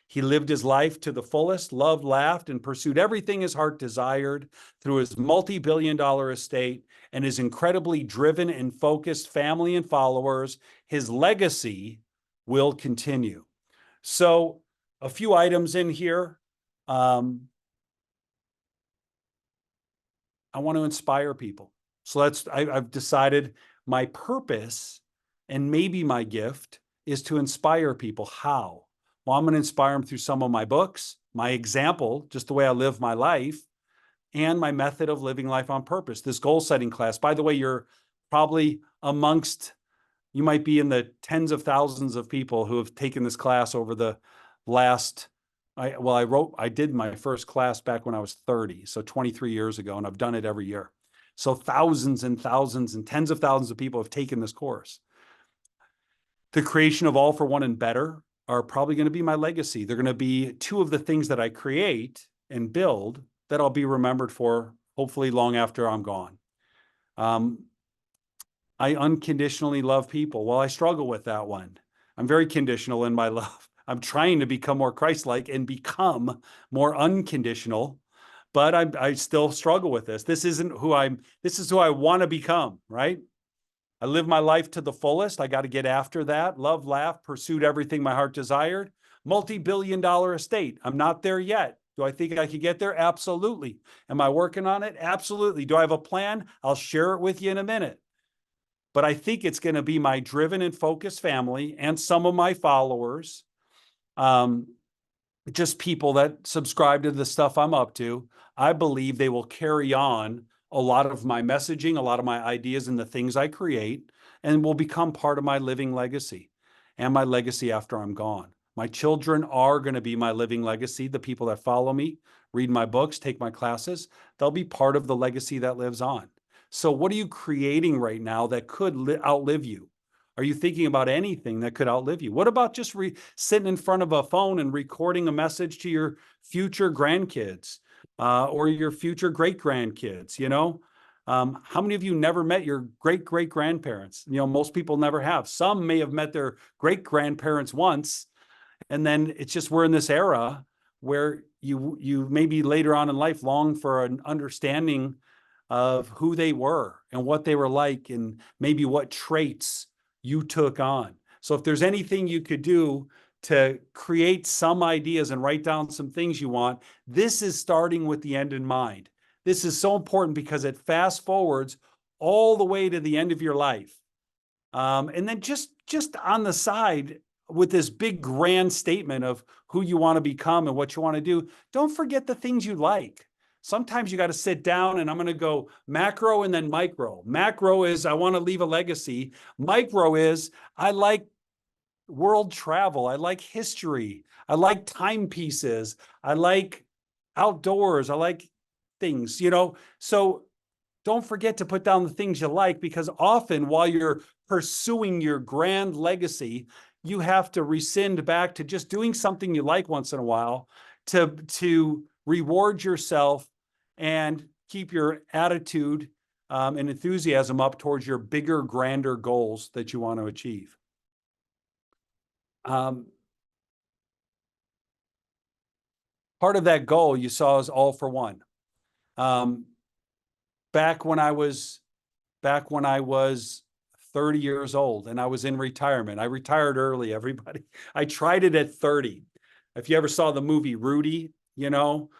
He lived his life to the fullest, loved, laughed, and pursued everything his heart desired through his multi-billion-dollar estate and his incredibly driven and focused family and followers. His legacy will continue. So a few items in here. I want to inspire people. So I've decided my purpose and maybe my gift is to inspire people. How? Well, I'm going to inspire them through some of my books, my example, just the way I live my life, and my method of living life on purpose. This goal setting class, by the way, you're probably you might be in the tens of thousands of people who have taken this class over the last, I did my first class back when I was 30, so 23 years ago, and I've done it every year. So thousands and thousands and tens of thousands of people have taken this course. The creation of All for One and Better are probably going to be my legacy. They're going to be two of the things that I create and build that I'll be remembered for, hopefully long after I'm gone. I unconditionally love people. Well, I struggle with that one. I'm very conditional in my love. I'm trying to become more Christ-like and become more unconditional, but I still struggle with this. This is who I want to become, right? I live my life to the fullest. I got to get after that. Love, laugh, pursued everything my heart desired. Multi-billion-dollar estate. I'm not there yet. Do I think I could get there? Absolutely. Am I working on it? Absolutely. Do I have a plan? I'll share it with you in a minute. But I think it's going to be my driven and focused family and some of my followers, just people that subscribe to the stuff I'm up to. I believe they will carry on a lot of my messaging, a lot of my ideas and the things I create, and will become part of my living legacy and my legacy after I'm gone. My children are going to be my living legacy. The people that follow me, read my books, take my classes, they'll be part of the legacy that lives on. So what are you creating right now that could outlive you? Are you thinking about anything that could outlive you? What about just sitting in front of a phone and recording a message to your future grandkids or your future great-grandkids, you know? How many of you never met your great-great-grandparents? You know, most people never have. Some may have met their great-grandparents once, and then it's just we're in this era where you maybe later on in life long for an understanding of who they were and what they were like and maybe what traits you took on. So if there's anything you could do to create some ideas and write down some things you want, this is starting with the end in mind. This is so important because it fast forwards all the way to the end of your life. And then just on the side with this big grand statement of who you want to become and what you want to do, don't forget the things you like. Sometimes you got to sit down, and I'm going to go macro and then micro. Macro is I want to leave a legacy. Micro is I like world travel. I like history. I like timepieces. I like outdoors. I like things, you know. So don't forget to put down the things you like, because often while you're pursuing your grand legacy, you have to rescind back to just doing something you like once in a while to reward yourself and keep your attitude and enthusiasm up towards your bigger, grander goals that you want to achieve. Part of that goal you saw is All for One. Back when I was 30 years old and I was in retirement, I retired early, everybody. I tried it at 30. If you ever saw the movie Rudy, you know,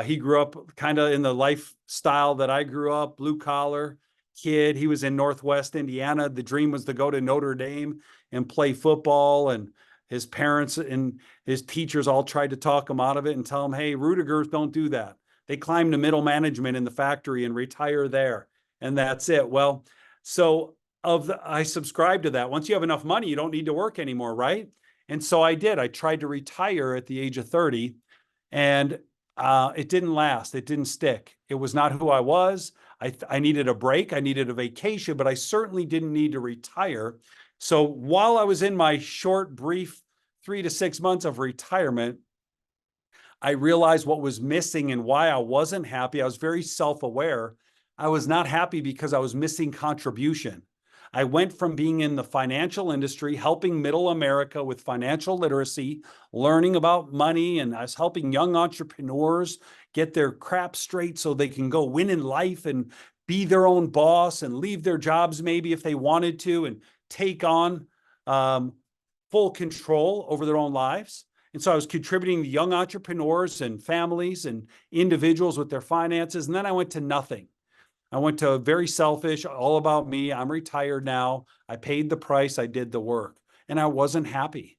he grew up kind of in the lifestyle that I grew up, blue collar kid. He was in Northwest Indiana. The dream was to go to Notre Dame and play football. And his parents and his teachers all tried to talk him out of it and tell him, hey, Rudigers don't do that. They climb to middle management in the factory and retire there. And that's it. Well, so I subscribed to that. Once you have enough money, you don't need to work anymore, right? And so I did. I tried to retire at the age of 30. And it didn't last. It didn't stick. It was not who I was. I needed a break. I needed a vacation, but I certainly didn't need to retire. So while I was in my short, brief 3 to 6 months of retirement, I realized what was missing and why I wasn't happy. I was very self-aware. I was not happy because I was missing contribution. I went from being in the financial industry, helping middle America with financial literacy, learning about money, and I was helping young entrepreneurs get their crap straight so they can go win in life and be their own boss and leave their jobs maybe if they wanted to and take on full control over their own lives. And so I was contributing to young entrepreneurs and families and individuals with their finances. And then I went to nothing. I went to very selfish, all about me. I'm retired now. I paid the price. I did the work and I wasn't happy.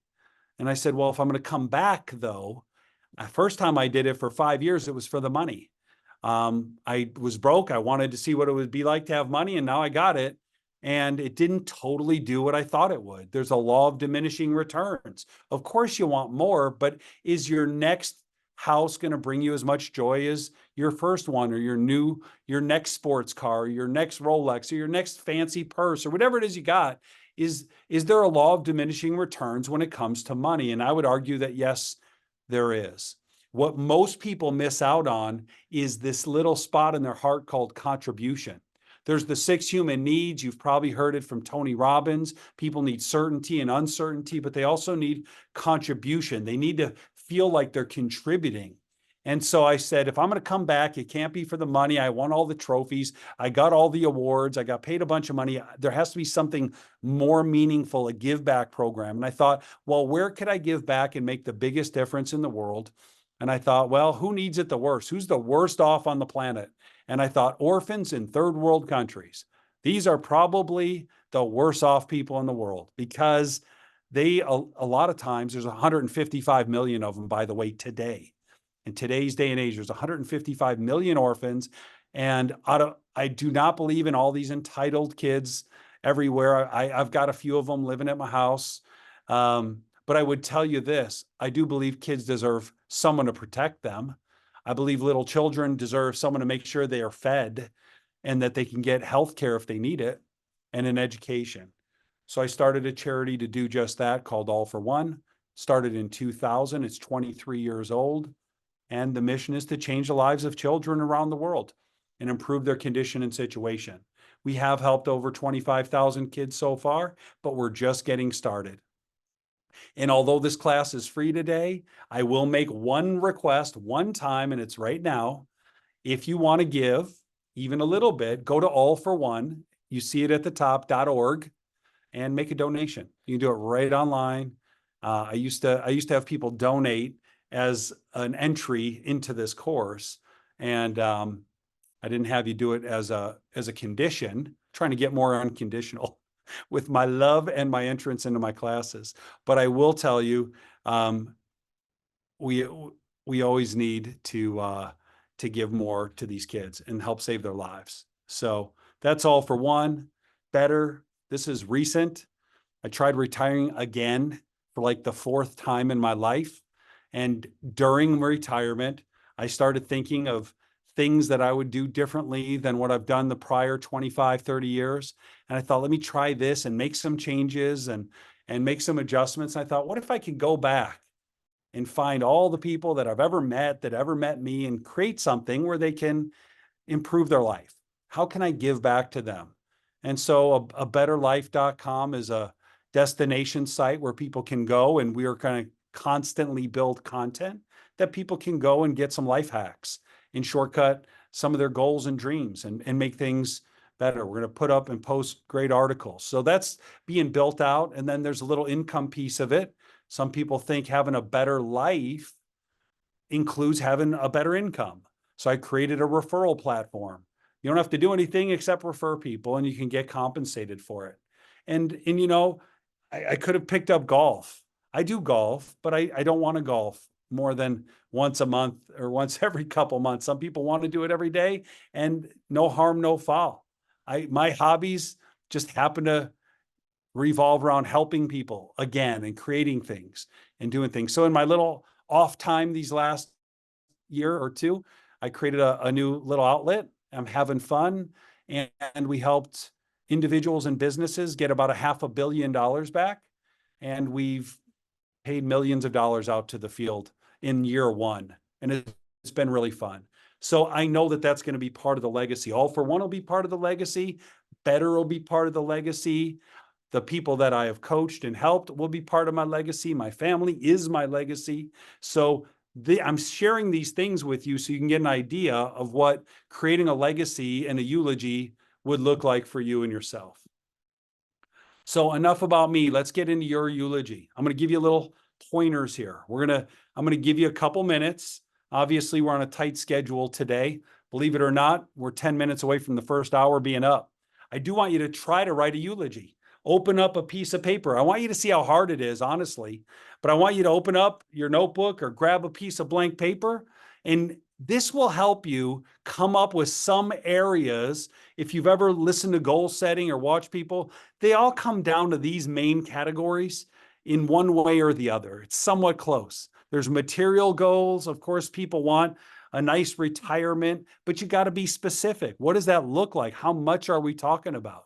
And I said, well, if I'm going to come back though, the first time I did it for 5 years, it was for the money. I was broke. I wanted to see what it would be like to have money. And now I got it. And it didn't totally do what I thought it would. There's a law of diminishing returns. Of course you want more, but is your next house going to bring you as much joy as your first one, or your next sports car, or your next Rolex, or your next fancy purse, or whatever it is you got? Is there a law of diminishing returns when it comes to money? And I would argue that yes, there is. What most people miss out on is this little spot in their heart called contribution. There's the 6 human needs. You've probably heard it from Tony Robbins. People need certainty and uncertainty, but they also need contribution. They need to feel like they're contributing. And so I said, if I'm going to come back, it can't be for the money. I won all the trophies. I got all the awards. I got paid a bunch of money. There has to be something more meaningful, a give back program. And I thought, well, where could I give back and make the biggest difference in the world? And I thought, well, who needs it the worst? Who's the worst off on the planet? And I thought, orphans in third world countries. These are probably the worst off people in the world because a lot of times there's 155 million of them, by the way, today. In today's day and age, there's 155 million orphans. And I do not believe in all these entitled kids everywhere. I've got a few of them living at my house. But I would tell you this, I do believe kids deserve someone to protect them. I believe little children deserve someone to make sure they are fed and that they can get health care if they need it, and an education. So I started a charity to do just that called All for One. Started in 2000. It's 23 years old. And the mission is to change the lives of children around the world and improve their condition and situation. We have helped over 25,000 kids so far, but we're just getting started. And although this class is free today, I will make one request one time, and it's right now. If you want to give even a little bit, go to All for One. You see it at the top.org and make a donation. You can do it right online. I used to have people donate as an entry into this course, and I didn't have you do it as a condition, trying to get more unconditional with my love and my entrance into my classes. But I will tell you, we always need to give more to these kids and help save their lives. So that's All for One. Better. This is recent. I tried retiring again for like the 4th time in my life. And during retirement, I started thinking of things that I would do differently than what I've done the prior 25, 30 years. And I thought, let me try this and make some changes and make some adjustments. And I thought, what if I could go back and find all the people that I've ever met, that ever met me, and create something where they can improve their life? How can I give back to them? And so a betterlife.com is a destination site where people can go, and we are going to constantly build content that people can go and get some life hacks and shortcut some of their goals and dreams and make things better. We're going to put up and post great articles. So that's being built out. And then there's a little income piece of it. Some people think having a better life includes having a better income. So I created a referral platform. You don't have to do anything except refer people, and you can get compensated for it. And you know, I could have picked up golf. I do golf, but I don't want to golf more than once a month or once every couple months. Some people want to do it every day, and no harm, no foul. My hobbies just happen to revolve around helping people again and creating things and doing things. So in my little off time these last year or two, I created a new little outlet. I'm having fun. And we helped individuals and businesses get about $500 million back. And we've paid millions of dollars out to the field in year one. And it's been really fun. So I know that that's going to be part of the legacy. All for One will be part of the legacy. Better will be part of the legacy. The people that I have coached and helped will be part of my legacy. My family is my legacy. So I'm sharing these things with you so you can get an idea of what creating a legacy and a eulogy would look like for you and yourself. So enough about me. Let's get into your eulogy. I'm going to give you little pointers here. I'm going to give you a couple minutes. Obviously, we're on a tight schedule today. Believe it or not, we're 10 minutes away from the first hour being up. I do want you to try to write a eulogy. Open up a piece of paper. I want you to see how hard it is, honestly, but I want you to open up your notebook or grab a piece of blank paper, and this will help you come up with some areas. If you've ever listened to goal setting or watched people, they all come down to these main categories in one way or the other. It's somewhat close. There's material goals. Of course, people want a nice retirement, but you got to be specific. What does that look like? How much are we talking about?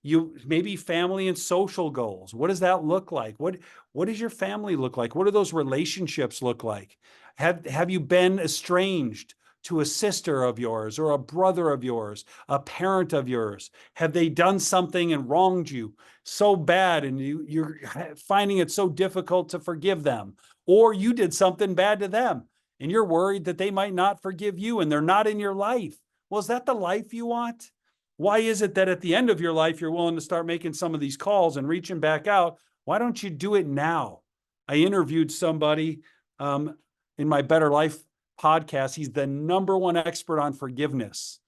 You maybe family and social goals. What does that look like? What does your family look like? What do those relationships look like? Have you been estranged to a sister of yours or a brother of yours, a parent of yours? Have they done something and wronged you so bad and you're finding it so difficult to forgive them? Or you did something bad to them and you're worried that they might not forgive you and they're not in your life. Well, is that the life you want? Why is it that at the end of your life, you're willing to start making some of these calls and reaching back out? Why don't you do it now? I interviewed somebody in my Better Life podcast. He's the #1 expert on forgiveness.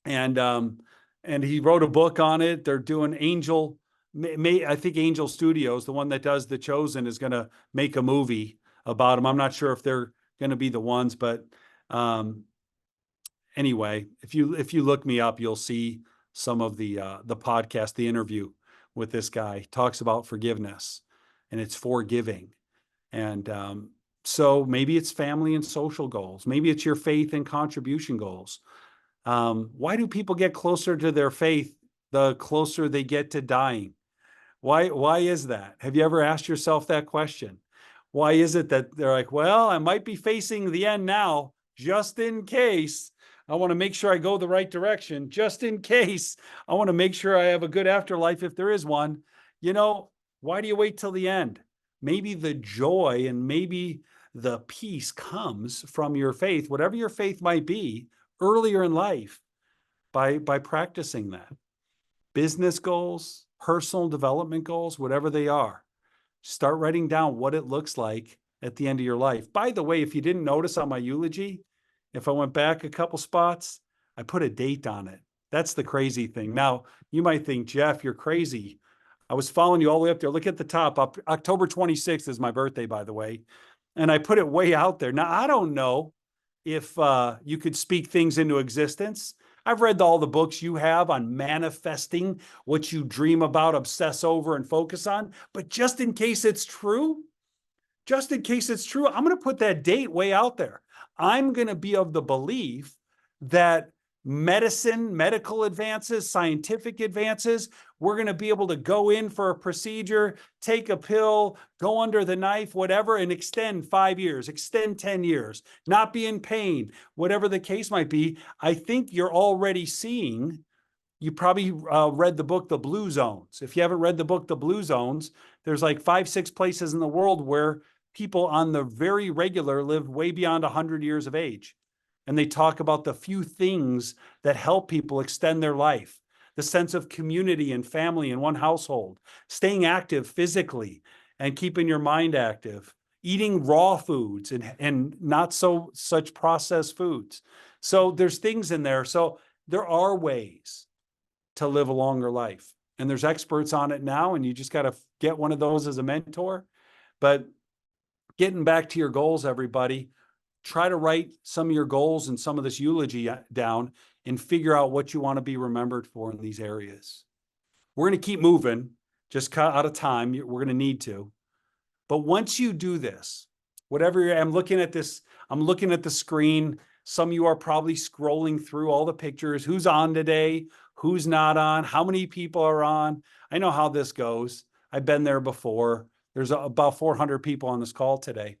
And he wrote a book on it. They're doing I think Angel Studios, the one that does The Chosen, is going to make a movie about him. I'm not sure if they're going to be the ones, but anyway, if you look me up, you'll see some of the podcast, the interview with this guy. He talks about forgiveness, and it's forgiving. And so maybe it's family and social goals. Maybe it's your faith and contribution goals. Why do people get closer to their faith the closer they get to dying? Why is that? Have you ever asked yourself that question? Why is it that they're like, well, I might be facing the end now, just in case. I want to make sure I go the right direction, just in case. I want to make sure I have a good afterlife if there is one. Why do you wait till the end? Maybe the joy and maybe the peace comes from your faith, whatever your faith might be, earlier in life by practicing that. Business goals, personal development goals, whatever they are. Start writing down what it looks like at the end of your life. By the way, if you didn't notice on my eulogy, if I went back a couple spots, I put a date on it. That's the crazy thing. Now, you might think, Jeff, you're crazy. I was following you all the way up there. Look at the top. October 26th is my birthday, by the way. And I put it way out there. Now, I don't know if you could speak things into existence. I've read all the books you have on manifesting what you dream about, obsess over, and focus on. But just in case it's true, I'm going to put that date way out there. I'm going to be of the belief that medical advances, scientific advances, we're going to be able to go in for a procedure, take a pill, go under the knife, whatever, and extend 5 years, extend 10 years, not be in pain, whatever the case might be. I think you're already seeing, you probably read the book, The Blue Zones. If you haven't read the book, The Blue Zones, there's like 5-6 places in the world where people on the very regular live way beyond 100 years of age. And they talk about the few things that help people extend their life, the sense of community and family in one household, staying active physically and keeping your mind active, eating raw foods and not such processed foods. So there's things in there. So there are ways to live a longer life. And there's experts on it now, and you just got to get one of those as a mentor. But getting back to your goals, everybody, try to write some of your goals and some of this eulogy down and figure out what you want to be remembered for in these areas. We're going to keep moving, just cut out of time. We're going to need to. But once you do this, I'm looking at this, I'm looking at the screen. Some of you are probably scrolling through all the pictures. Who's on today? Who's not on? How many people are on? I know how this goes. I've been there before. There's about 400 people on this call today.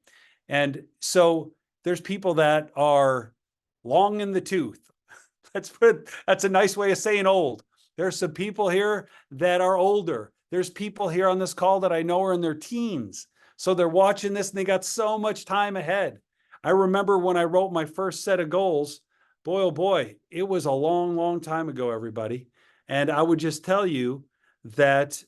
And so there's people that are long in the tooth. That's a nice way of saying old. There's some people here that are older. There's people here on this call that I know are in their teens. So they're watching this and they got so much time ahead. I remember when I wrote my first set of goals, boy, oh boy, it was a long, long time ago, everybody. And I would just tell you that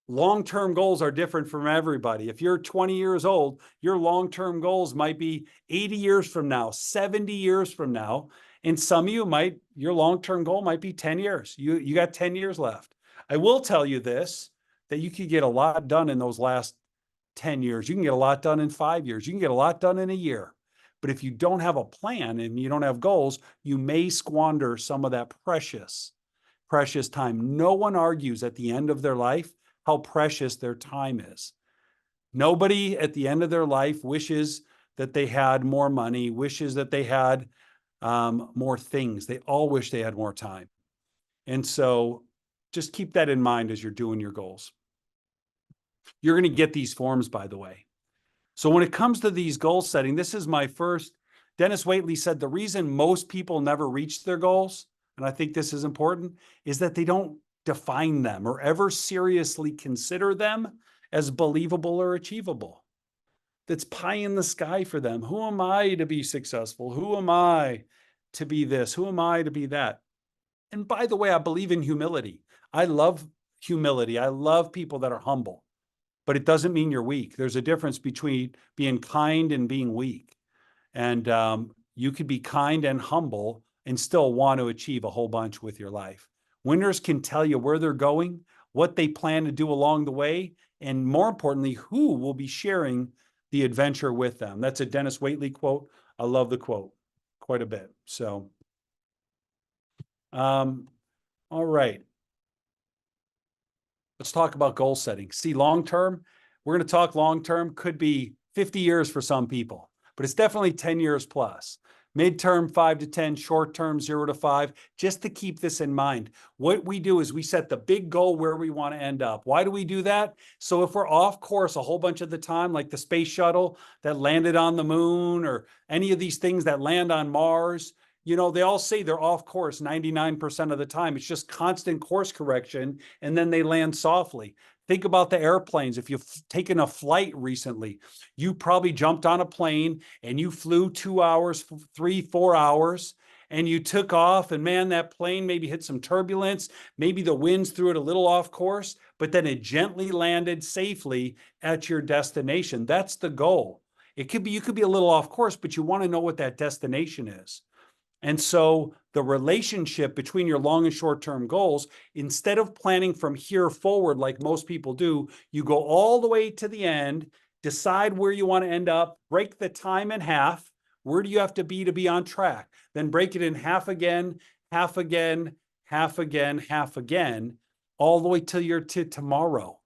long-term goals are different from everybody. If you're 20 years old, your long-term goals might be 80 years from now, 70 years from now. And some of you might, your long-term goal might be 10 years. You got 10 years left. I will tell you this, that you could get a lot done in those last 10 years. You can get a lot done in 5 years. You can get a lot done in a year. But if you don't have a plan and you don't have goals, you may squander some of that precious time. No one argues at the end of their life how precious their time is. Nobody at the end of their life wishes that they had more money, wishes that they had more things. They all wish they had more time. And so just keep that in mind as you're doing your goals. You're going to get these forms, by the way. So when it comes to these goal setting, this is my first. Dennis Waitley said the reason most people never reach their goals, and I think this is important, is that they don't define them or ever seriously consider them as believable or achievable. That's pie in the sky for them. Who am I to be successful? Who am I to be this? Who am I to be that? And by the way, I believe in humility. I love humility. I love people that are humble, but it doesn't mean you're weak. There's a difference between being kind and being weak. And you could be kind and humble and still want to achieve a whole bunch with your life. Winners can tell you where they're going, what they plan to do along the way, and more importantly, who will be sharing the adventure with them. That's a Dennis Waitley quote. I love the quote quite a bit. So, all right. Let's talk about goal setting. See, long-term, we're going to talk long-term, could be 50 years for some people, but it's definitely 10 years plus. Midterm, 5 to 10, short-term, 0 to 5, just to keep this in mind. What we do is we set the big goal where we want to end up. Why do we do that? So if we're off course a whole bunch of the time, like the space shuttle that landed on the moon or any of these things that land on Mars, you know, they all say they're off course 99% of the time. It's just constant course correction, and then they land softly. Think about the airplanes. If you've taken a flight recently, you probably jumped on a plane and you flew 2 hours, 3, 4 hours, and you took off, and man, that plane maybe hit some turbulence. Maybe the winds threw it a little off course, but then it gently landed safely at your destination. That's the goal. It could be, you could be a little off course, but you want to know what that destination is. And so the relationship between your long and short-term goals, instead of planning from here forward like most people do, you go all the way to the end, decide where you want to end up, break the time in half. Where do you have to be on track? Then break it in half again, half again, half again, half again, all the way till you're to tomorrow.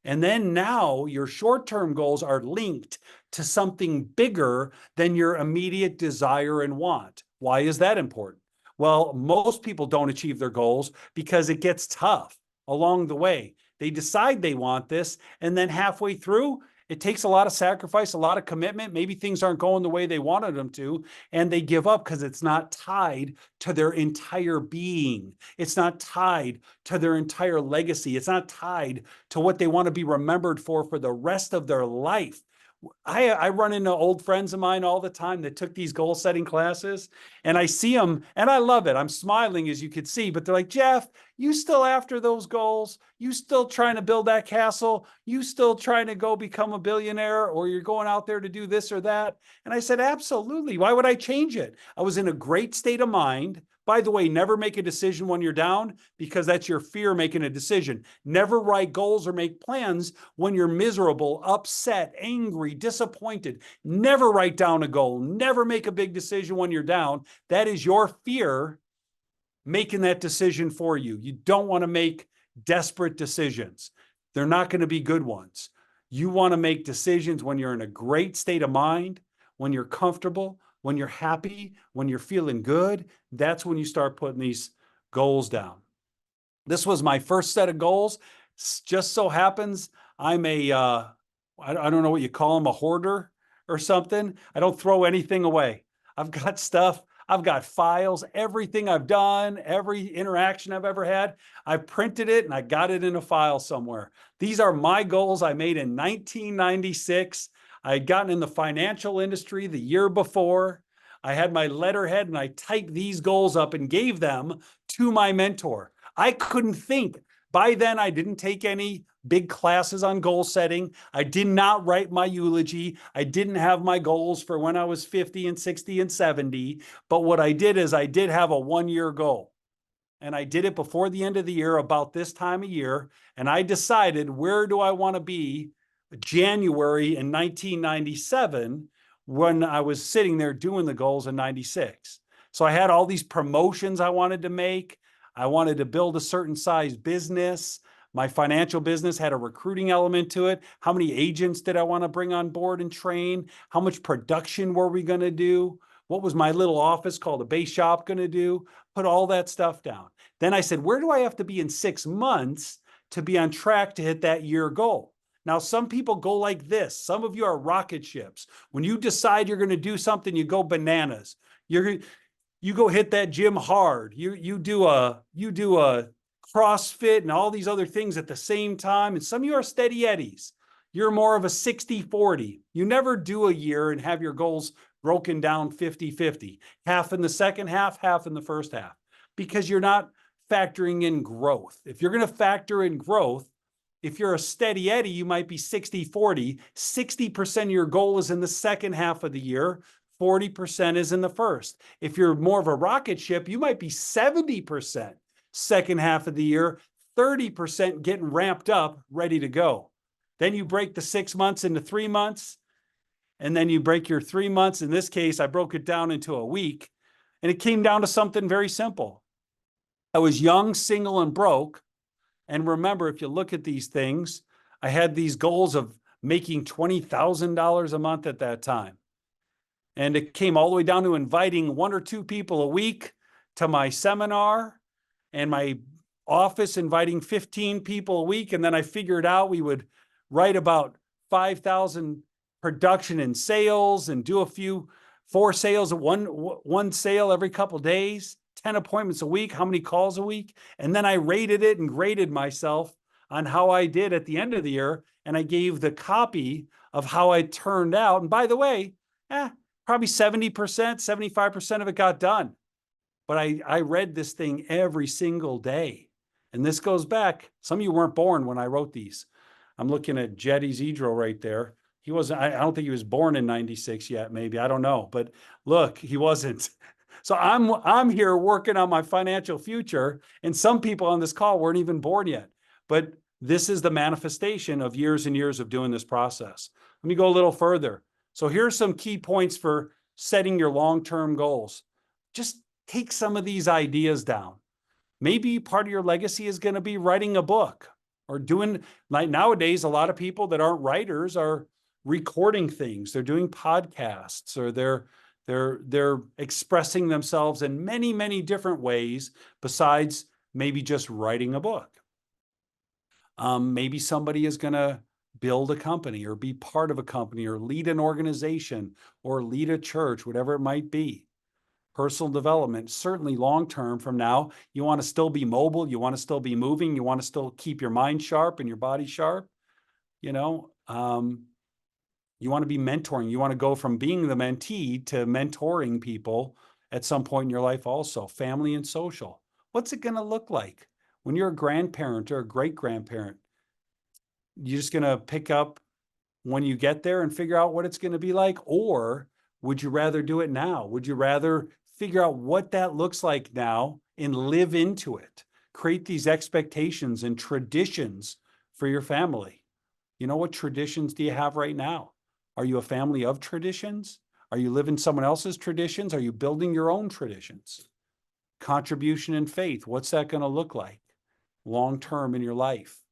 And then now your short-term goals are linked to something bigger than your immediate desire and want. Why is that important? Well, most people don't achieve their goals because it gets tough along the way. They decide they want this, and then halfway through, it takes a lot of sacrifice, a lot of commitment. Maybe things aren't going the way they wanted them to, and they give up because it's not tied to their entire being. It's not tied to their entire legacy. It's not tied to what they want to be remembered for the rest of their life. I run into old friends of mine all the time that took these goal setting classes, and I see them and I love it. I'm smiling, as you could see, but they're like, Jeff, you still after those goals? You still trying to build that castle? You still trying to go become a billionaire, or you're going out there to do this or that? And I said, absolutely. Why would I change it? I was in a great state of mind. By the way, never make a decision when you're down, because that's your fear making a decision. Never write goals or make plans when you're miserable, upset, angry, disappointed. Never write down a goal. Never make a big decision when you're down. That is your fear making that decision for you. You don't want to make desperate decisions. They're not going to be good ones. You want to make decisions when you're in a great state of mind, when you're comfortable, when you're happy, when you're feeling good. That's when you start putting these goals down. This was my first set of goals. Just so happens I'm I don't know what you call them, a hoarder or something. I don't throw anything away. I've got stuff, I've got files, everything I've done, every interaction I've ever had. I printed it and I got it in a file somewhere. These are my goals I made in 1996. I had gotten in the financial industry the year before. I had my letterhead and I typed these goals up and gave them to my mentor. I couldn't think. By then, I didn't take any big classes on goal setting. I did not write my eulogy. I didn't have my goals for when I was 50 and 60 and 70. But what I did is I did have a 1-year goal. And I did it before the end of the year, about this time of year. And I decided, where do I want to be January in 1997 when I was sitting there doing the goals in 96. So I had all these promotions I wanted to make. I wanted to build a certain size business. My financial business had a recruiting element to it. How many agents did I want to bring on board and train? How much production were we going to do? What was my little office called a base shop going to do? Put all that stuff down. Then I said, where do I have to be in 6 months to be on track to hit that year goal? Now, some people go like this. Some of you are rocket ships. When you decide you're going to do something, you go bananas. You go hit that gym hard. You do a CrossFit and all these other things at the same time. And some of you are steady eddies. You're more of a 60-40. You never do a year and have your goals broken down 50-50. Half in the second half, half in the first half. Because you're not factoring in growth. If you're going to factor in growth, if you're a steady eddy, you might be 60-40. 60% of your goal is in the second half of the year. 40% is in the first. If you're more of a rocket ship, you might be 70% second half of the year, 30% getting ramped up, ready to go. Then you break the 6 months into 3 months, and then you break your 3 months. In this case, I broke it down into a week, and it came down to something very simple. I was young, single, and broke. And remember, if you look at these things, I had these goals of making $20,000 a month at that time. And it came all the way down to inviting 1 or 2 people a week to my seminar, and my office inviting 15 people a week. And then I figured out we would write about 5,000 production and sales and do 4 sales at one sale every couple of days, 10 appointments a week, how many calls a week. And then I rated it and graded myself on how I did at the end of the year. And I gave the copy of how I turned out. And by the way, probably 70%, 75% of it got done. But I read this thing every single day. And this goes back, some of you weren't born when I wrote these. I'm looking at Jetty Zedro right there. He wasn't, I don't think he was born in 96 yet, maybe, I don't know. But look, he wasn't. So I'm here working on my financial future. And some people on this call weren't even born yet. But this is the manifestation of years and years of doing this process. Let me go a little further. So here's some key points for setting your long-term goals. Just take some of these ideas down. Maybe part of your legacy is going to be writing a book or doing, like nowadays, a lot of people that aren't writers are recording things. They're doing podcasts, or they're expressing themselves in many, many different ways besides maybe just writing a book. Maybe somebody is going to build a company or be part of a company or lead an organization or lead a church, whatever it might be. Personal development, certainly long-term from now, you want to still be mobile. You want to still be moving. You want to still keep your mind sharp and your body sharp. You want to be mentoring. You want to go from being the mentee to mentoring people at some point in your life also. Family and social. What's it going to look like when you're a grandparent or a great-grandparent? You're just going to pick up when you get there and figure out what it's going to be like? Or would you rather do it now? Would you rather figure out what that looks like now and live into it? Create these expectations and traditions for your family. You know, what traditions do you have right now? Are you a family of traditions? Are you living someone else's traditions? Are you building your own traditions? Contribution and faith. What's that going to look like long-term in your life?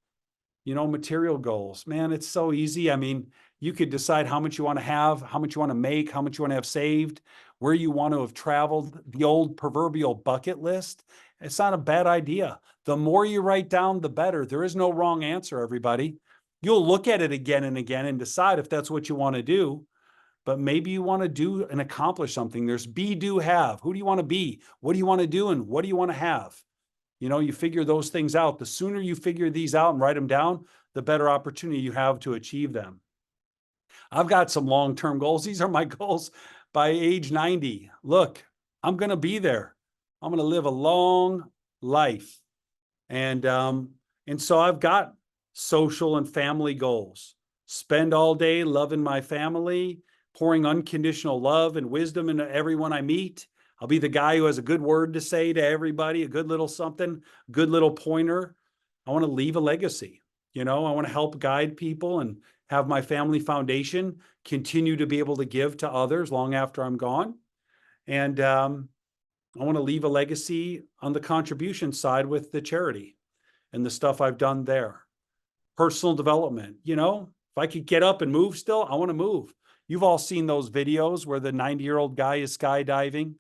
Material goals, man, it's so easy. I mean, you could decide how much you want to have, how much you want to make, how much you want to have saved, where you want to have traveled, the old proverbial bucket list. It's not a bad idea. The more you write down, the better. There is no wrong answer, everybody. You'll look at it again and again and decide if that's what you want to do. But maybe you want to do and accomplish something. There's be, do, have. Who do you want to be? What do you want to do? And what do you want to have? You figure those things out. The sooner you figure these out and write them down, the better opportunity you have to achieve them. I've got some long-term goals. These are my goals by age 90. Look, I'm going to be there. I'm going to live a long life. And so I've got social and family goals. Spend all day loving my family, pouring unconditional love and wisdom into everyone I meet. I'll be the guy who has a good word to say to everybody, a good little something, good little pointer. I want to leave a legacy. I want to help guide people and have my family foundation continue to be able to give to others long after I'm gone. And I want to leave a legacy on the contribution side with the charity and the stuff I've done there. Personal development, if I could get up and move still, I want to move. You've all seen those videos where the 90-year-old guy is skydiving.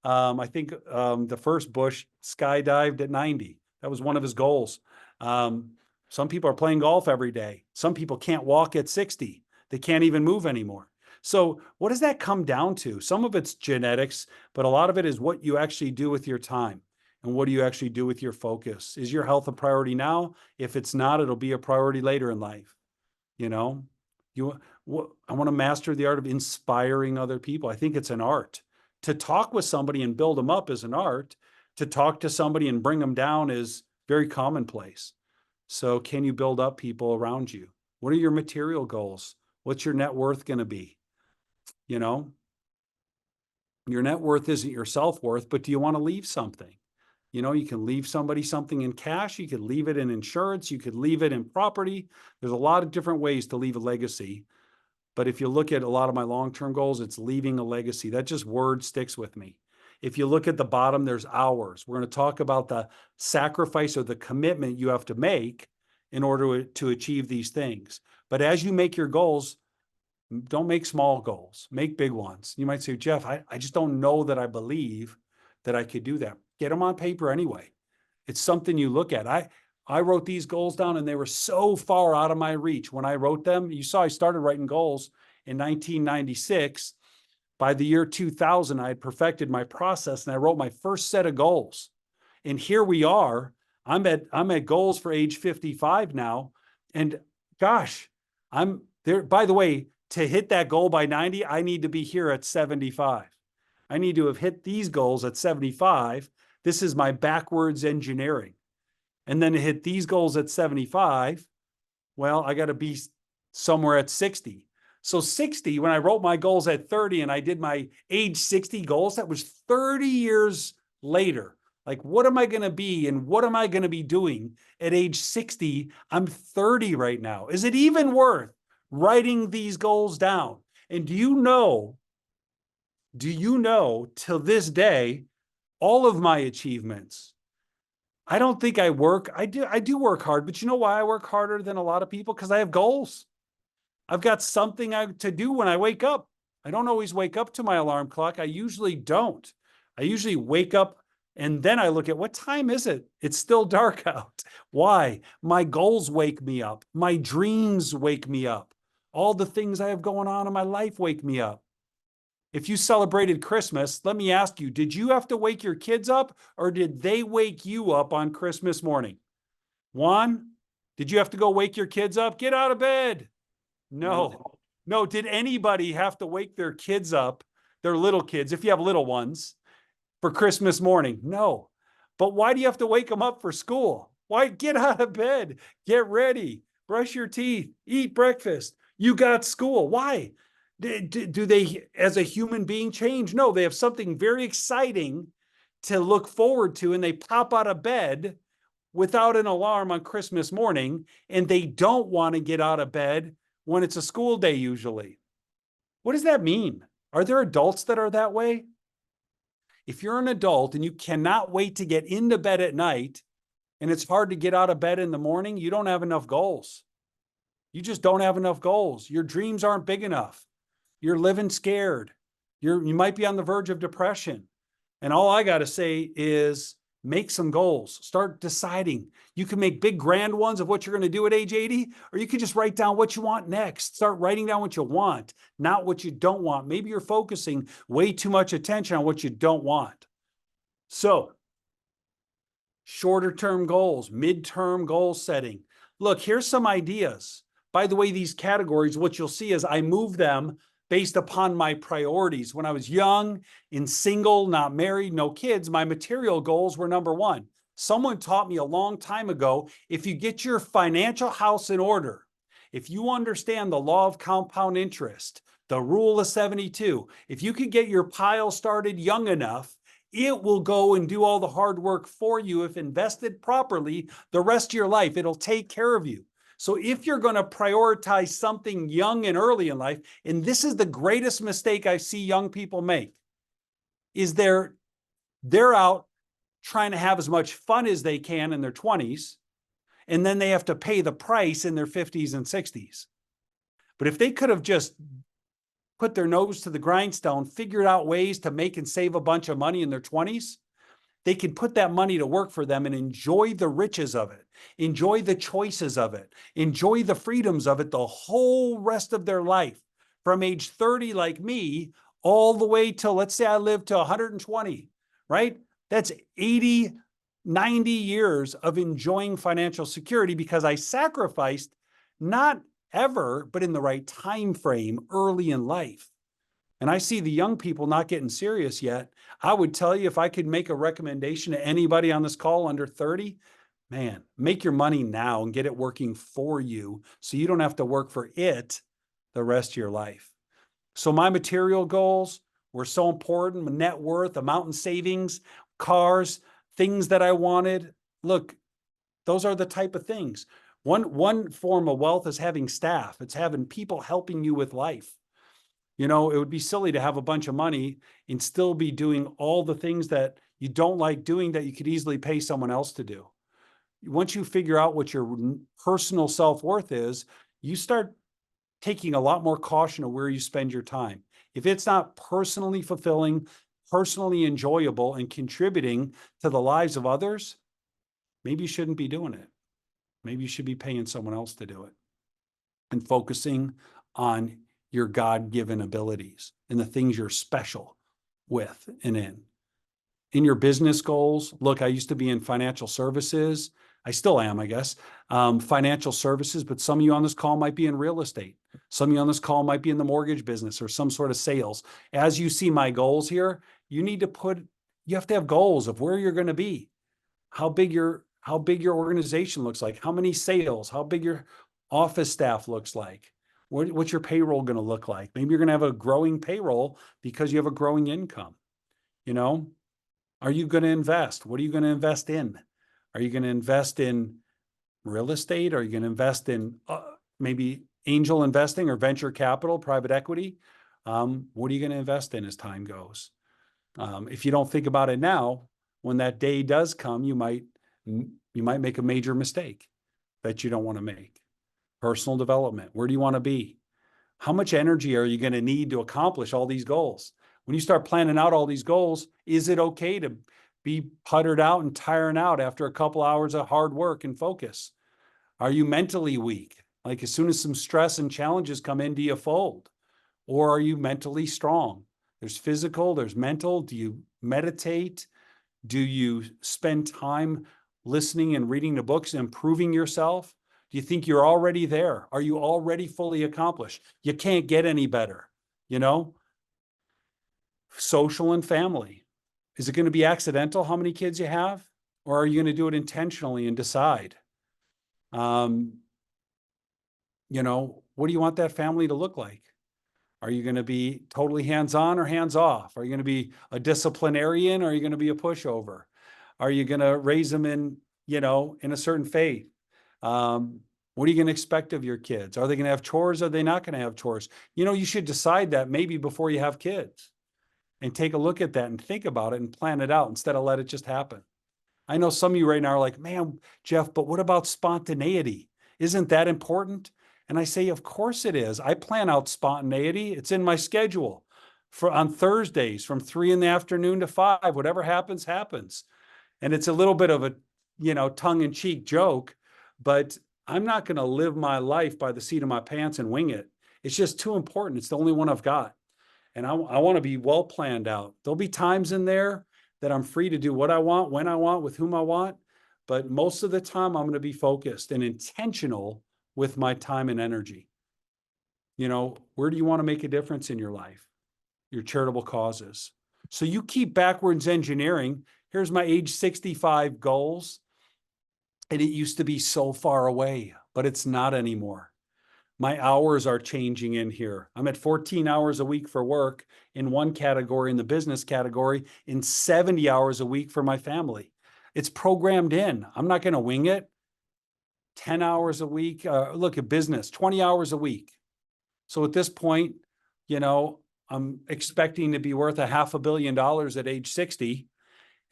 I think the first Bush skydived at 90. That was one of his goals. Some people are playing golf every day. Some people can't walk at 60. They can't even move anymore. So what does that come down to? Some of it's genetics, but a lot of it is what you actually do with your time. And what do you actually do with your focus? Is your health a priority now? If it's not, it'll be a priority later in life. I want to master the art of inspiring other people. I think it's an art. To talk with somebody and build them up is an art. To talk to somebody and bring them down is very commonplace. So can you build up people around you? What are your material goals? What's your net worth going to be? Your net worth isn't your self-worth, but do you want to leave something? You can leave somebody something in cash. You could leave it in insurance. You could leave it in property. There's a lot of different ways to leave a legacy. But if you look at a lot of my long-term goals, it's leaving a legacy. That just word sticks with me. If you look at the bottom, there's hours. We're going to talk about the sacrifice or the commitment you have to make in order to achieve these things. But as you make your goals, don't make small goals, make big ones. You might say, Jeff, I just don't know that I believe that I could do that. Get them on paper anyway. It's something you look at. I wrote these goals down and they were so far out of my reach when I wrote them. You saw I started writing goals in 1996. By the year 2000, I had perfected my process and I wrote my first set of goals. And here we are. I'm at goals for age 55 now. And gosh, I'm there. By the way, to hit that goal by 90, I need to be here at 75. I need to have hit these goals at 75. This is my backwards engineering. And then to hit these goals at 75, well, I got to be somewhere at 60. So 60, when I wrote my goals at 30 and I did my age 60 goals, that was 30 years later. Like, what am I going to be and what am I going to be doing at age 60? I'm 30 right now. Is it even worth writing these goals down? And do you know till this day, all of my achievements, I don't think I work. I do work hard, but you know why I work harder than a lot of people? Because I have goals. I've got something to do when I wake up. I don't always wake up to my alarm clock. I usually don't. I usually wake up and then I look at what time is it? It's still dark out. Why? My goals wake me up. My dreams wake me up. All the things I have going on in my life wake me up. If you celebrated Christmas, let me ask you, did you have to wake your kids up or did they wake you up on Christmas morning? Juan, did you have to go wake your kids up? Get out of bed. No. Did anybody have to wake their kids up, their little kids, if you have little ones, for Christmas morning? No. But why do you have to wake them up for school? Why? Get out of bed, get ready, brush your teeth, eat breakfast. You got school. Why? Do they, as a human being, change? No, they have something very exciting to look forward to, and they pop out of bed without an alarm on Christmas morning, and they don't want to get out of bed when it's a school day usually. What does that mean? Are there adults that are that way? If you're an adult and you cannot wait to get into bed at night, and it's hard to get out of bed in the morning, you don't have enough goals. You just don't have enough goals. Your dreams aren't big enough. You're living scared. You might be on the verge of depression. And all I got to say is make some goals. Start deciding. You can make big grand ones of what you're going to do at age 80, or you can just write down what you want next. Start writing down what you want, not what you don't want. Maybe you're focusing way too much attention on what you don't want. So, shorter term goals, midterm goal setting. Look, here's some ideas. By the way, these categories, what you'll see is I move them based upon my priorities. When I was young and single, not married, no kids, my material goals were number one. Someone taught me a long time ago, if you get your financial house in order, if you understand the law of compound interest, the rule of 72, if you could get your pile started young enough, it will go and do all the hard work for you if invested properly the rest of your life. It'll take care of you. So if you're going to prioritize something young and early in life, and this is the greatest mistake I see young people make, is they're out trying to have as much fun as they can in their 20s, and then they have to pay the price in their 50s and 60s. But if they could have just put their nose to the grindstone, figured out ways to make and save a bunch of money in their 20s, they can put that money to work for them and enjoy the riches of it, enjoy the choices of it, enjoy the freedoms of it the whole rest of their life, from age 30 like me, all the way till, let's say I live to 120, right? That's 80, 90 years of enjoying financial security because I sacrificed, not ever, but in the right time frame early in life. And I see the young people not getting serious yet. I would tell you, if I could make a recommendation to anybody on this call under 30, man, make your money now and get it working for you so you don't have to work for it the rest of your life. So my material goals were so important: my net worth, amount in savings, cars, things that I wanted. Look, those are the type of things. One form of wealth is having staff. It's having people helping you with life. You know, it would be silly to have a bunch of money and still be doing all the things that you don't like doing that you could easily pay someone else to do. Once you figure out what your personal self-worth is, you start taking a lot more caution of where you spend your time. If it's not personally fulfilling, personally enjoyable, and contributing to the lives of others, maybe you shouldn't be doing it. Maybe you should be paying someone else to do it and focusing on your God-given abilities and the things you're special with and in. In your business goals, look, I used to be in financial services. I still am, I guess, financial services, but some of you on this call might be in real estate. Some of you on this call might be in the mortgage business or some sort of sales. As you see my goals here, you have to have goals of where you're going to be, how big your organization looks like, how many sales, how big your office staff looks like. What's your payroll going to look like? Maybe you're going to have a growing payroll because you have a growing income. You know, are you going to invest? What are you going to invest in? Are you going to invest in real estate? Are you going to invest in maybe angel investing or venture capital, private equity? What are you going to invest in as time goes? If you don't think about it now, when that day does come, you might make a major mistake that you don't want to make. Personal development. Where do you want to be? How much energy are you going to need to accomplish all these goals? When you start planning out all these goals, is it okay to be puttered out and tiring out after a couple hours of hard work and focus? Are you mentally weak? Like as soon as some stress and challenges come in, do you fold? Or are you mentally strong? There's physical, there's mental. Do you meditate? Do you spend time listening and reading the books and improving yourself? Do you think you're already there? Are you already fully accomplished? You can't get any better, you know? Social and family. Is it going to be accidental how many kids you have? Or are you going to do it intentionally and decide? You know, what do you want that family to look like? Are you going to be totally hands-on or hands-off? Are you going to be a disciplinarian or are you going to be a pushover? Are you going to raise them in, you know, in a certain faith? What are you going to expect of your kids? Are they going to have chores? Or are they not going to have chores? You know, you should decide that maybe before you have kids and take a look at that and think about it and plan it out instead of let it just happen. I know some of you right now are like, man, Jeff, but what about spontaneity? Isn't that important? And I say, of course it is. I plan out spontaneity. It's in my schedule for on Thursdays from 3 in the afternoon to 5. Whatever happens, happens. And it's a little bit of a, tongue-in-cheek joke, but I'm not going to live my life by the seat of my pants and wing it. It's just too important. It's the only one I've got. And I want to be well planned out. There'll be times in there that I'm free to do what I want, when I want, with whom I want. But most of the time, I'm going to be focused and intentional with my time and energy. Where do you want to make a difference in your life? Your charitable causes. So you keep backwards engineering. Here's my age 65 goals. And it used to be so far away, but it's not anymore. My hours are changing in here. I'm at 14 hours a week for work in one category, in the business category, in 70 hours a week for my family. It's programmed in. I'm not going to wing it. 10 hours a week. Look at business, 20 hours a week. So at this point, I'm expecting to be worth $500 million at age 60.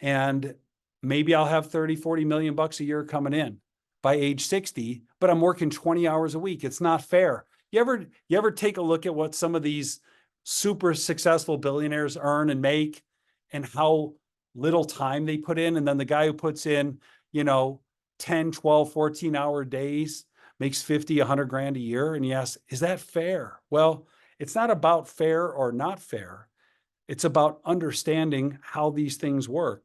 And maybe I'll have 30, 40 million bucks a year coming in by age 60, but I'm working 20 hours a week. It's not fair. You ever take a look at what some of these super successful billionaires earn and make and how little time they put in? And then the guy who puts in, 10, 12, 14-hour days makes 50, 100 grand a year. And yes, is that fair? Well, it's not about fair or not fair. It's about understanding how these things work.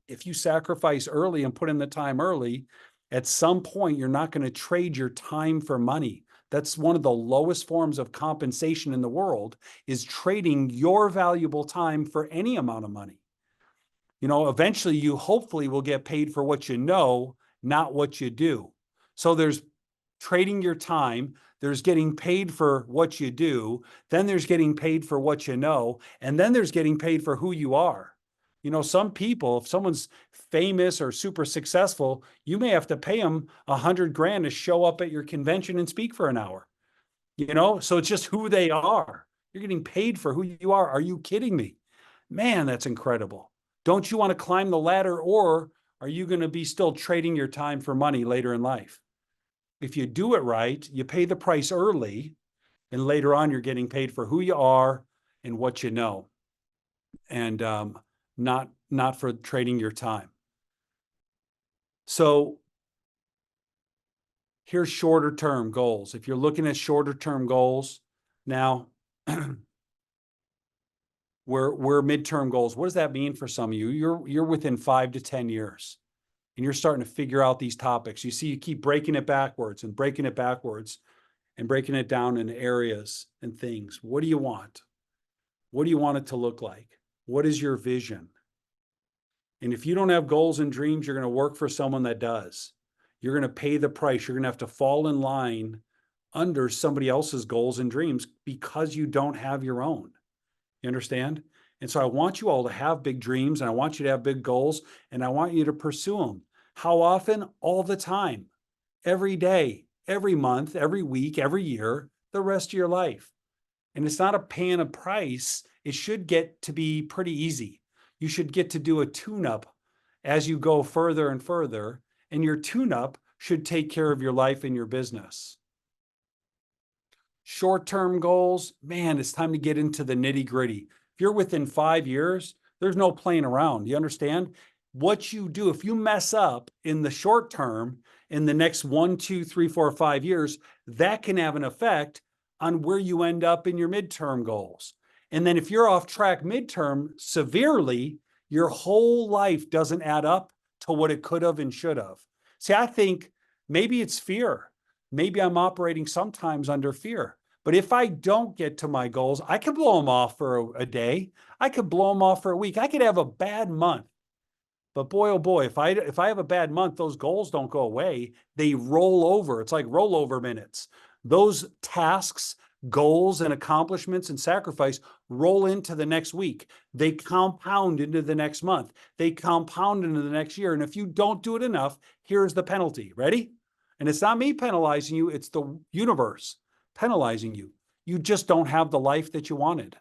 If you sacrifice early and put in the time early, at some point, you're not going to trade your time for money. That's one of the lowest forms of compensation in the world, is trading your valuable time for any amount of money. Eventually you hopefully will get paid for what you know, not what you do. So there's trading your time, there's getting paid for what you do, then there's getting paid for what you know, and then there's getting paid for who you are. Some people, if someone's famous or super successful, you may have to pay them 100 grand to show up at your convention and speak for an hour. So it's just who they are. You're getting paid for who you are. Are you kidding me? Man, that's incredible. Don't you want to climb the ladder, or are you going to be still trading your time for money later in life? If you do it right, you pay the price early, and later on, you're getting paid for who you are and what you know. And, not for trading your time. So here's shorter term goals. If you're looking at shorter term goals now, we're midterm goals. What does that mean for some of you? You're within 5 to 10 years and you're starting to figure out these topics. You see, you keep breaking it backwards and breaking it backwards and breaking it down in areas and things. What do you want? What do you want it to look like? What is your vision? And if you don't have goals and dreams, you're going to work for someone that does. You're going to pay the price. You're going to have to fall in line under somebody else's goals and dreams because you don't have your own. You understand? And so I want you all to have big dreams, and I want you to have big goals, and I want you to pursue them. How often? All the time, every day, every month, every week, every year, the rest of your life. And it's not a paying a price. It should get to be pretty easy. You should get to do a tune-up as you go further and further, and your tune-up should take care of your life and your business. Short-term goals, man, it's time to get into the nitty-gritty. If you're within 5 years, there's no playing around. You understand? What you do, if you mess up in the short term, in the next 1, 2, 3, 4, 5 years, that can have an effect on where you end up in your midterm goals. And then if you're off track midterm severely, your whole life doesn't add up to what it could have and should have. See, I think maybe it's fear. Maybe I'm operating sometimes under fear. But if I don't get to my goals, I could blow them off for a day. I could blow them off for a week. I could have a bad month. But boy, oh boy, if I have a bad month, those goals don't go away. They roll over. It's like rollover minutes. Those tasks, goals, and accomplishments and sacrifice roll into the next week. They compound into the next month. They compound into the next year. And if you don't do it enough, here's the penalty. Ready? And it's not me penalizing you. It's the universe penalizing you. You just don't have the life that you wanted.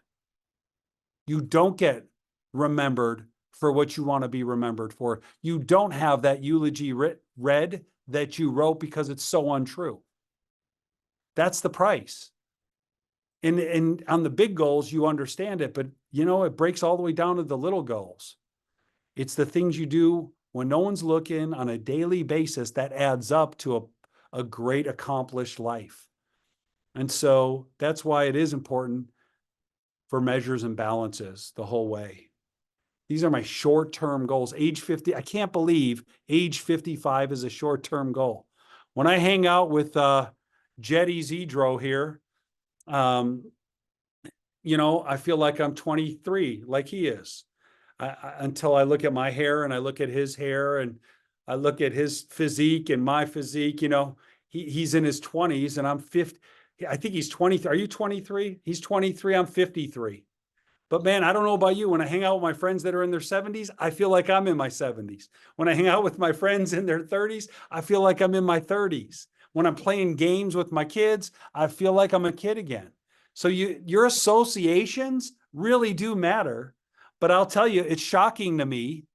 You don't get remembered for what you want to be remembered for. You don't have that eulogy read that you wrote because it's so untrue. That's the price. And on the big goals, you understand it, but it breaks all the way down to the little goals. It's the things you do when no one's looking on a daily basis that adds up to a great accomplished life. And so that's why it is important for measures and balances the whole way. These are my short-term goals. Age 50, I can't believe age 55 is a short-term goal. When I hang out with Jetty Zedro here, I feel like I'm 23, like he is. Until I look at my hair and I look at his hair and I look at his physique and my physique, he's in his 20s and I'm 50. I think he's 23. Are you 23? He's 23. I'm 53. But man, I don't know about you. When I hang out with my friends that are in their 70s, I feel like I'm in my 70s. When I hang out with my friends in their 30s, I feel like I'm in my 30s. When I'm playing games with my kids, I feel like I'm a kid again. So your associations really do matter. But I'll tell you, it's shocking to me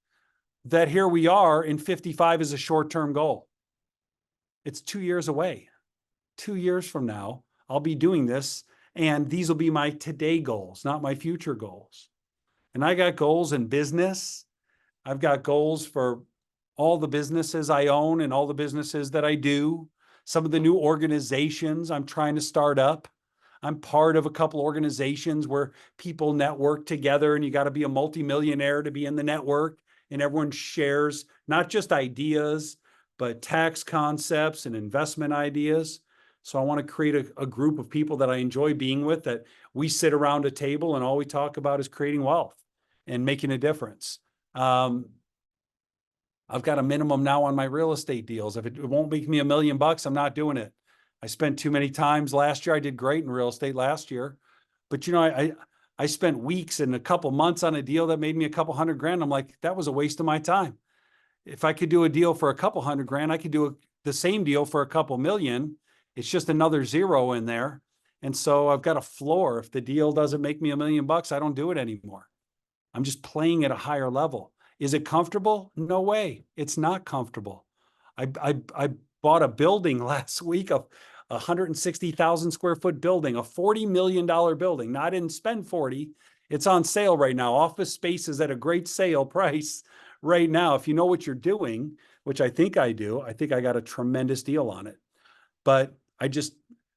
that here we are in 55 is a short-term goal. It's 2 years away. 2 years from now, I'll be doing this, and these will be my today goals, not my future goals. And I got goals in business. I've got goals for all the businesses I own and all the businesses that I do. Some of the new organizations I'm trying to start up. I'm part of a couple organizations where people network together, and you got to be a multimillionaire to be in the network, and everyone shares not just ideas, but tax concepts and investment ideas. So I want to create a group of people that I enjoy being with, that we sit around a table and all we talk about is creating wealth and making a difference. I've got a minimum now on my real estate deals. If it won't make me $1 million, I'm not doing it. I spent too many times last year. I did great in real estate last year, but I spent weeks and a couple months on a deal that made me a couple $100,000. I'm like, that was a waste of my time. If I could do a deal for a couple $100,000, I could do the same deal for a couple million. It's just another zero in there. And so I've got a floor. If the deal doesn't make me $1 million, I don't do it anymore. I'm just playing at a higher level. Is it comfortable? No way. It's not comfortable. I bought a building last week, of 160,000 square foot building, a $40 million building. Now, I didn't spend 40. It's on sale right now. Office space is at a great sale price right now. If you know what you're doing, which I think I do, I think I got a tremendous deal on it. But I just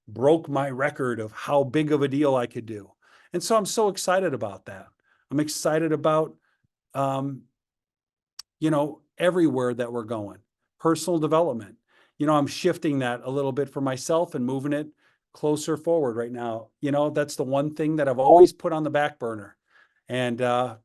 broke my record of how big of a deal I could do. And so I'm so excited about that. I'm excited about, everywhere that we're going. Personal development. I'm shifting that a little bit for myself and moving it closer forward right now. That's the one thing that I've always put on the back burner. And, I've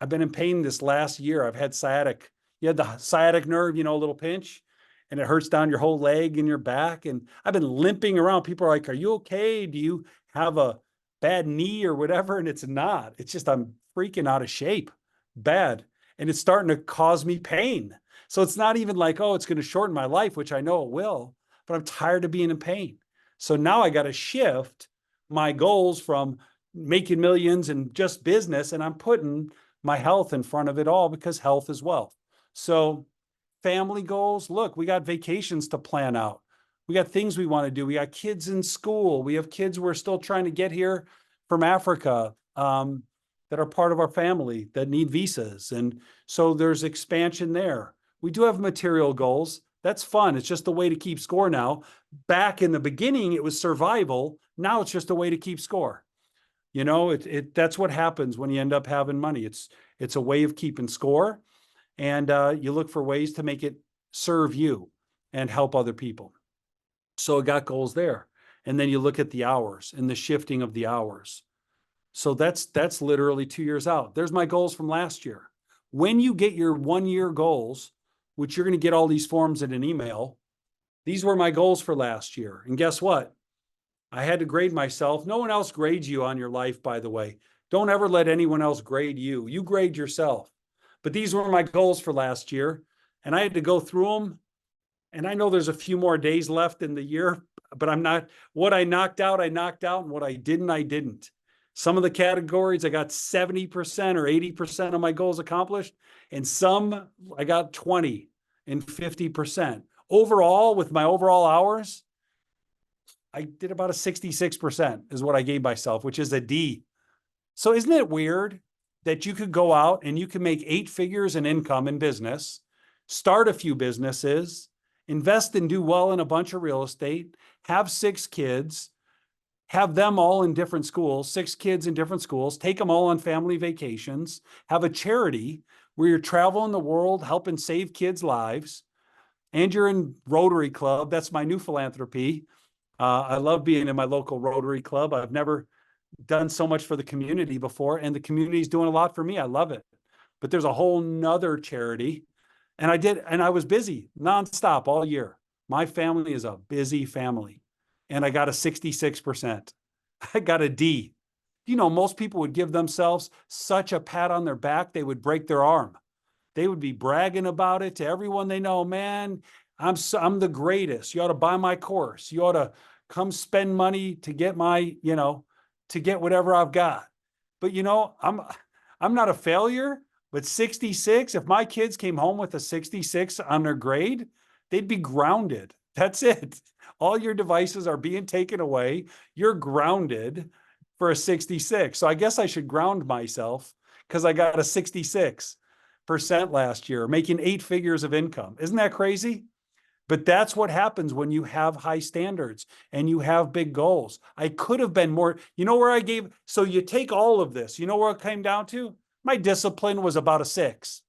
been in pain this last year. I've had sciatic. You had the sciatic nerve, a little pinch, and it hurts down your whole leg and your back. And I've been limping around. People are like, are you okay? Do you have a bad knee or whatever? And it's not. It's just I'm freaking out of shape, bad. And it's starting to cause me pain. So it's not even like, oh, it's going to shorten my life, which I know it will, but I'm tired of being in pain. So now I got to shift my goals from making millions and just business, and I'm putting my health in front of it all, because health is wealth. So family goals, look, we got vacations to plan out. We got things we want to do. We got kids in school. We have kids we're still trying to get here from Africa that are part of our family that need visas. And so there's expansion there. We do have material goals. That's fun. It's just a way to keep score now. Back in the beginning, it was survival. Now it's just a way to keep score. That's what happens when you end up having money. It's a way of keeping score, and you look for ways to make it serve you and help other people. So it got goals there. And then you look at the hours and the shifting of the hours. So that's literally 2 years out. There's my goals from last year. When you get your 1 year goals, which you're going to get all these forms in an email, these were my goals for last year. And guess what? I had to grade myself. No one else grades you on your life, by the way. Don't ever let anyone else grade you. You grade yourself. But these were my goals for last year, and I had to go through them. And I know there's a few more days left in the year, but what I knocked out, and what I didn't. Some of the categories I got 70% or 80% of my goals accomplished, and some I got 20 and 50%. Overall, with my overall hours, I did about a 66% is what I gave myself, which is a D. So isn't it weird that you could go out and you can make 8 figures in income in business, start a few businesses, invest and do well in a bunch of real estate, have 6 kids, have them all in different schools, 6 kids in different schools, take them all on family vacations, have a charity where you're traveling the world, helping save kids' lives, and you're in Rotary Club. That's my new philanthropy. I love being in my local Rotary Club. I've never done so much for the community before, and the community is doing a lot for me. I love it. But there's a whole nother charity. And I was busy nonstop all year. My family is a busy family. And I got a 66%. I got a D. You know, most people would give themselves such a pat on their back, they would break their arm. They would be bragging about it to everyone they know. Man, I'm the greatest. You ought to buy my course. You ought to come spend money to get my, to get whatever I've got. But I'm not a failure, but 66, if my kids came home with a 66 on their grade, they'd be grounded. That's it. All your devices are being taken away. You're grounded for a 66. So I guess I should ground myself because I got a 66% last year, making 8 figures of income. Isn't that crazy? But that's what happens when you have high standards and you have big goals. I could have been more, so you take all of this, where it came down to? My discipline was about a 6.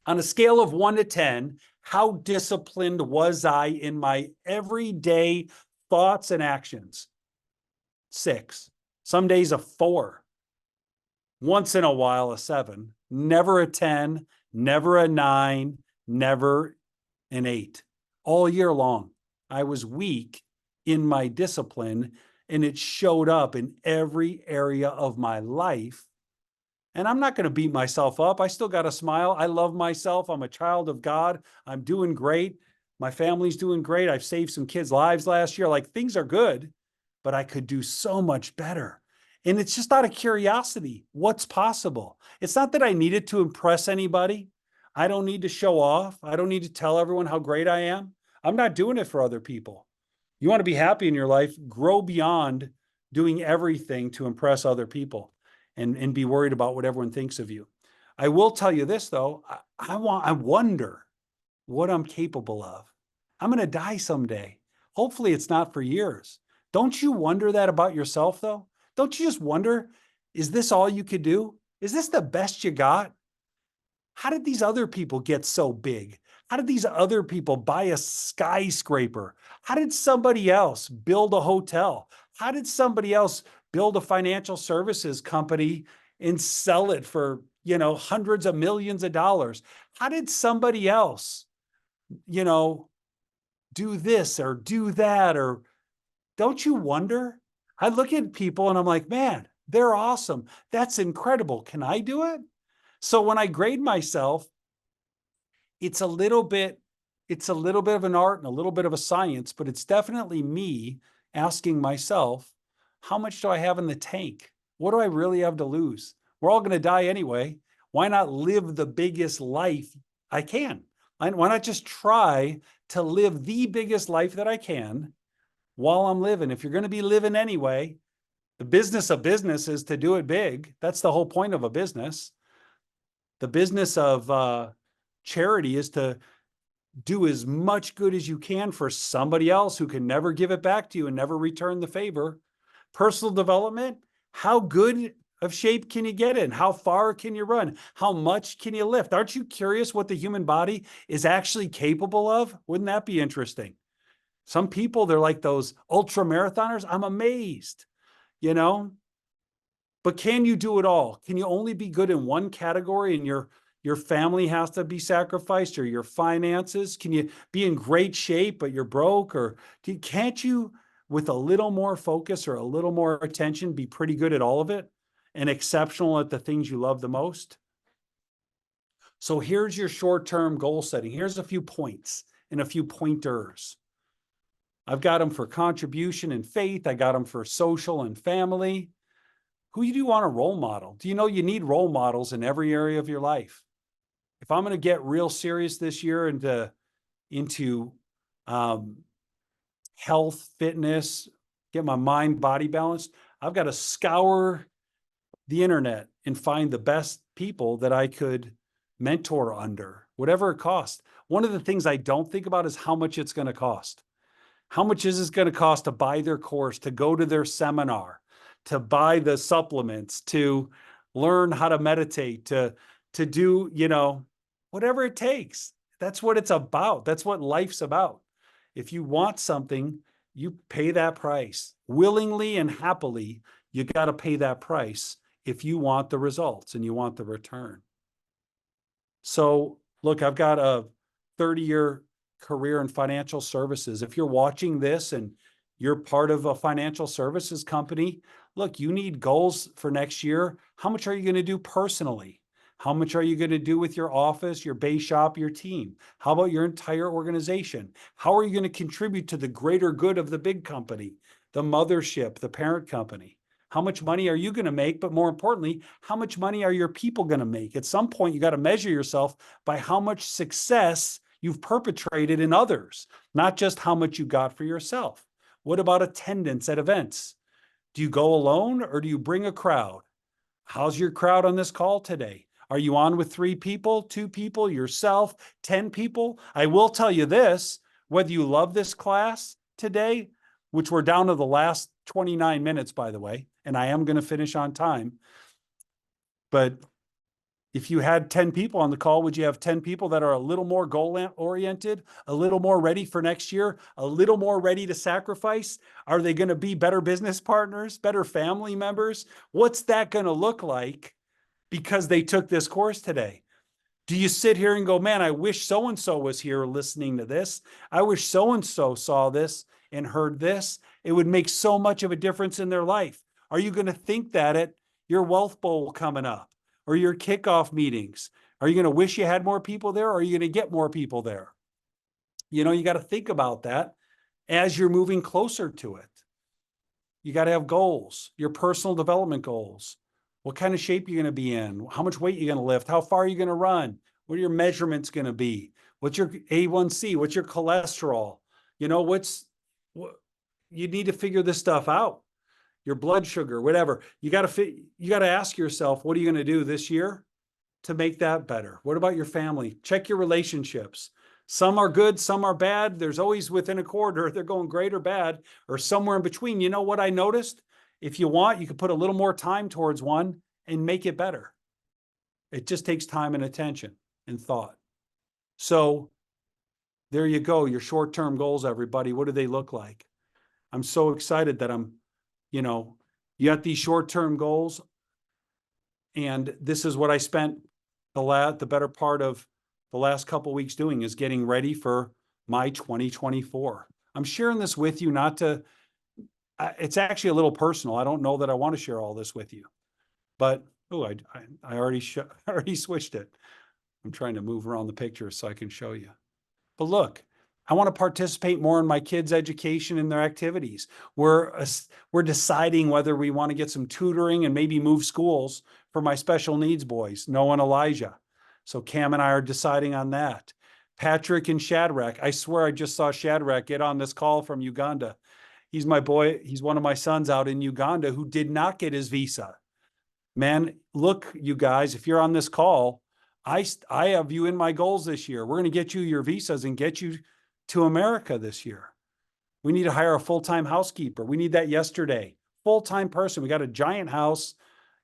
On a scale of 1 to 10, how disciplined was I in my everyday thoughts and actions? 6. Some days a 4. Once in a while, a 7. Never a 10, never a 9, never an 8. All year long, I was weak in my discipline, and it showed up in every area of my life. And I'm not going to beat myself up. I still got a smile. I love myself. I'm a child of God. I'm doing great. My family's doing great. I've saved some kids' lives last year. Like, things are good, but I could do so much better. And it's just out of curiosity. What's possible? It's not that I needed to impress anybody. I don't need to show off. I don't need to tell everyone how great I am. I'm not doing it for other people. You want to be happy in your life, grow beyond doing everything to impress other people and be worried about what everyone thinks of you. I will tell you this, though. I wonder what I'm capable of. I'm going to die someday. Hopefully it's not for years. Don't you wonder that about yourself, though? Don't you just wonder, is this all you could do? Is this the best you got? How did these other people get so big? How did these other people buy a skyscraper? How did somebody else build a hotel? How did somebody else build a financial services company and sell it for, hundreds of millions of dollars? How did somebody else, do this or do that? Or don't you wonder? I look at people and I'm like, man, they're awesome. That's incredible. Can I do it? So when I grade myself, it's a little bit of an art and a little bit of a science, but it's definitely me asking myself, how much do I have in the tank? What do I really have to lose? We're all going to die anyway. Why not live the biggest life I can? Why not just try to live the biggest life that I can while I'm living? If you're going to be living anyway, the business of business is to do it big. That's the whole point of a business. The business of charity is to do as much good as you can for somebody else who can never give it back to you and never return the favor. Personal development, how good of shape can you get in? How far can you run? How much can you lift? Aren't you curious what the human body is actually capable of? Wouldn't that be interesting? Some people, they're like those ultra marathoners. I'm amazed, But can you do it all? Can you only be good in one category and your family has to be sacrificed, or your finances? Can you be in great shape, but you're broke? Or can't you, with a little more focus or a little more attention, be pretty good at all of it and exceptional at the things you love the most? So here's your short-term goal setting. Here's a few points and a few pointers. I've got them for contribution and faith. I got them for social and family. Who do you want a role model? Do you know you need role models in every area of your life? If I'm going to get real serious this year into health, fitness, get my mind, body balanced, I've got to scour the internet and find the best people that I could mentor under, whatever it costs. One of the things I don't think about is how much it's going to cost. How much is it going to cost to buy their course, to go to their seminar, to buy the supplements, to learn how to meditate, to do, whatever it takes. That's what it's about. That's what life's about. If you want something, you pay that price willingly and happily. You got to pay that price if you want the results and you want the return. So look, I've got a 30-year career in financial services. If you're watching this and you're part of a financial services company, look, you need goals for next year. How much are you going to do personally? How much are you going to do with your office, your base shop, your team? How about your entire organization? How are you going to contribute to the greater good of the big company, the mothership, the parent company? How much money are you going to make? But more importantly, how much money are your people going to make? At some point, you got to measure yourself by how much success you've perpetrated in others, not just how much you got for yourself. What about attendance at events? Do you go alone or do you bring a crowd? How's your crowd on this call today? Are you on with 3 people, 2 people, yourself, 10 people? I will tell you this, whether you love this class today, which we're down to the last 29 minutes, by the way, and I am going to finish on time. But if you had 10 people on the call, would you have 10 people that are a little more goal-oriented, a little more ready for next year, a little more ready to sacrifice? Are they going to be better business partners, better family members? What's that going to look like because they took this course today? Do you sit here and go, man, I wish so-and-so was here listening to this. I wish so-and-so saw this and heard this. It would make so much of a difference in their life. Are you going to think that at your Wealth Bowl coming up or your kickoff meetings? Are you going to wish you had more people there or are you going to get more people there? You got to think about that as you're moving closer to it. You got to have goals, your personal development goals. What kind of shape you're going to be in? How much weight you're going to lift? How far are you going to run? What are your measurements going to be? What's your A1C? What's your cholesterol? You need to figure this stuff out. Your blood sugar, whatever. You got to ask yourself, what are you going to do this year to make that better? What about your family? Check your relationships. Some are good, some are bad. There's always within a quarter, they're going great or bad, or somewhere in between. You know what I noticed? If you want, you could put a little more time towards one and make it better. It just takes time and attention and thought. So there you go, your short-term goals, everybody. What do they look like? I'm so excited that you got these short-term goals. And this is what I spent the better part of the last couple of weeks doing, is getting ready for my 2024. I'm sharing this with you it's actually a little personal. I don't know that I want to share all this with you, but I already switched it. I'm trying to move around the picture so I can show you. But look, I want to participate more in my kids' education and their activities. We're deciding whether we want to get some tutoring and maybe move schools for my special needs boys, Noah and Elijah. So Cam and I are deciding on that. Patrick and Shadrach. I swear I just saw Shadrach get on this call from Uganda. He's my boy. He's one of my sons out in Uganda who did not get his visa. Man, look, you guys, if you're on this call, I have you in my goals this year. We're going to get you your visas and get you to America this year. We need to hire a full-time housekeeper. We need that yesterday. Full-time person. We got a giant house.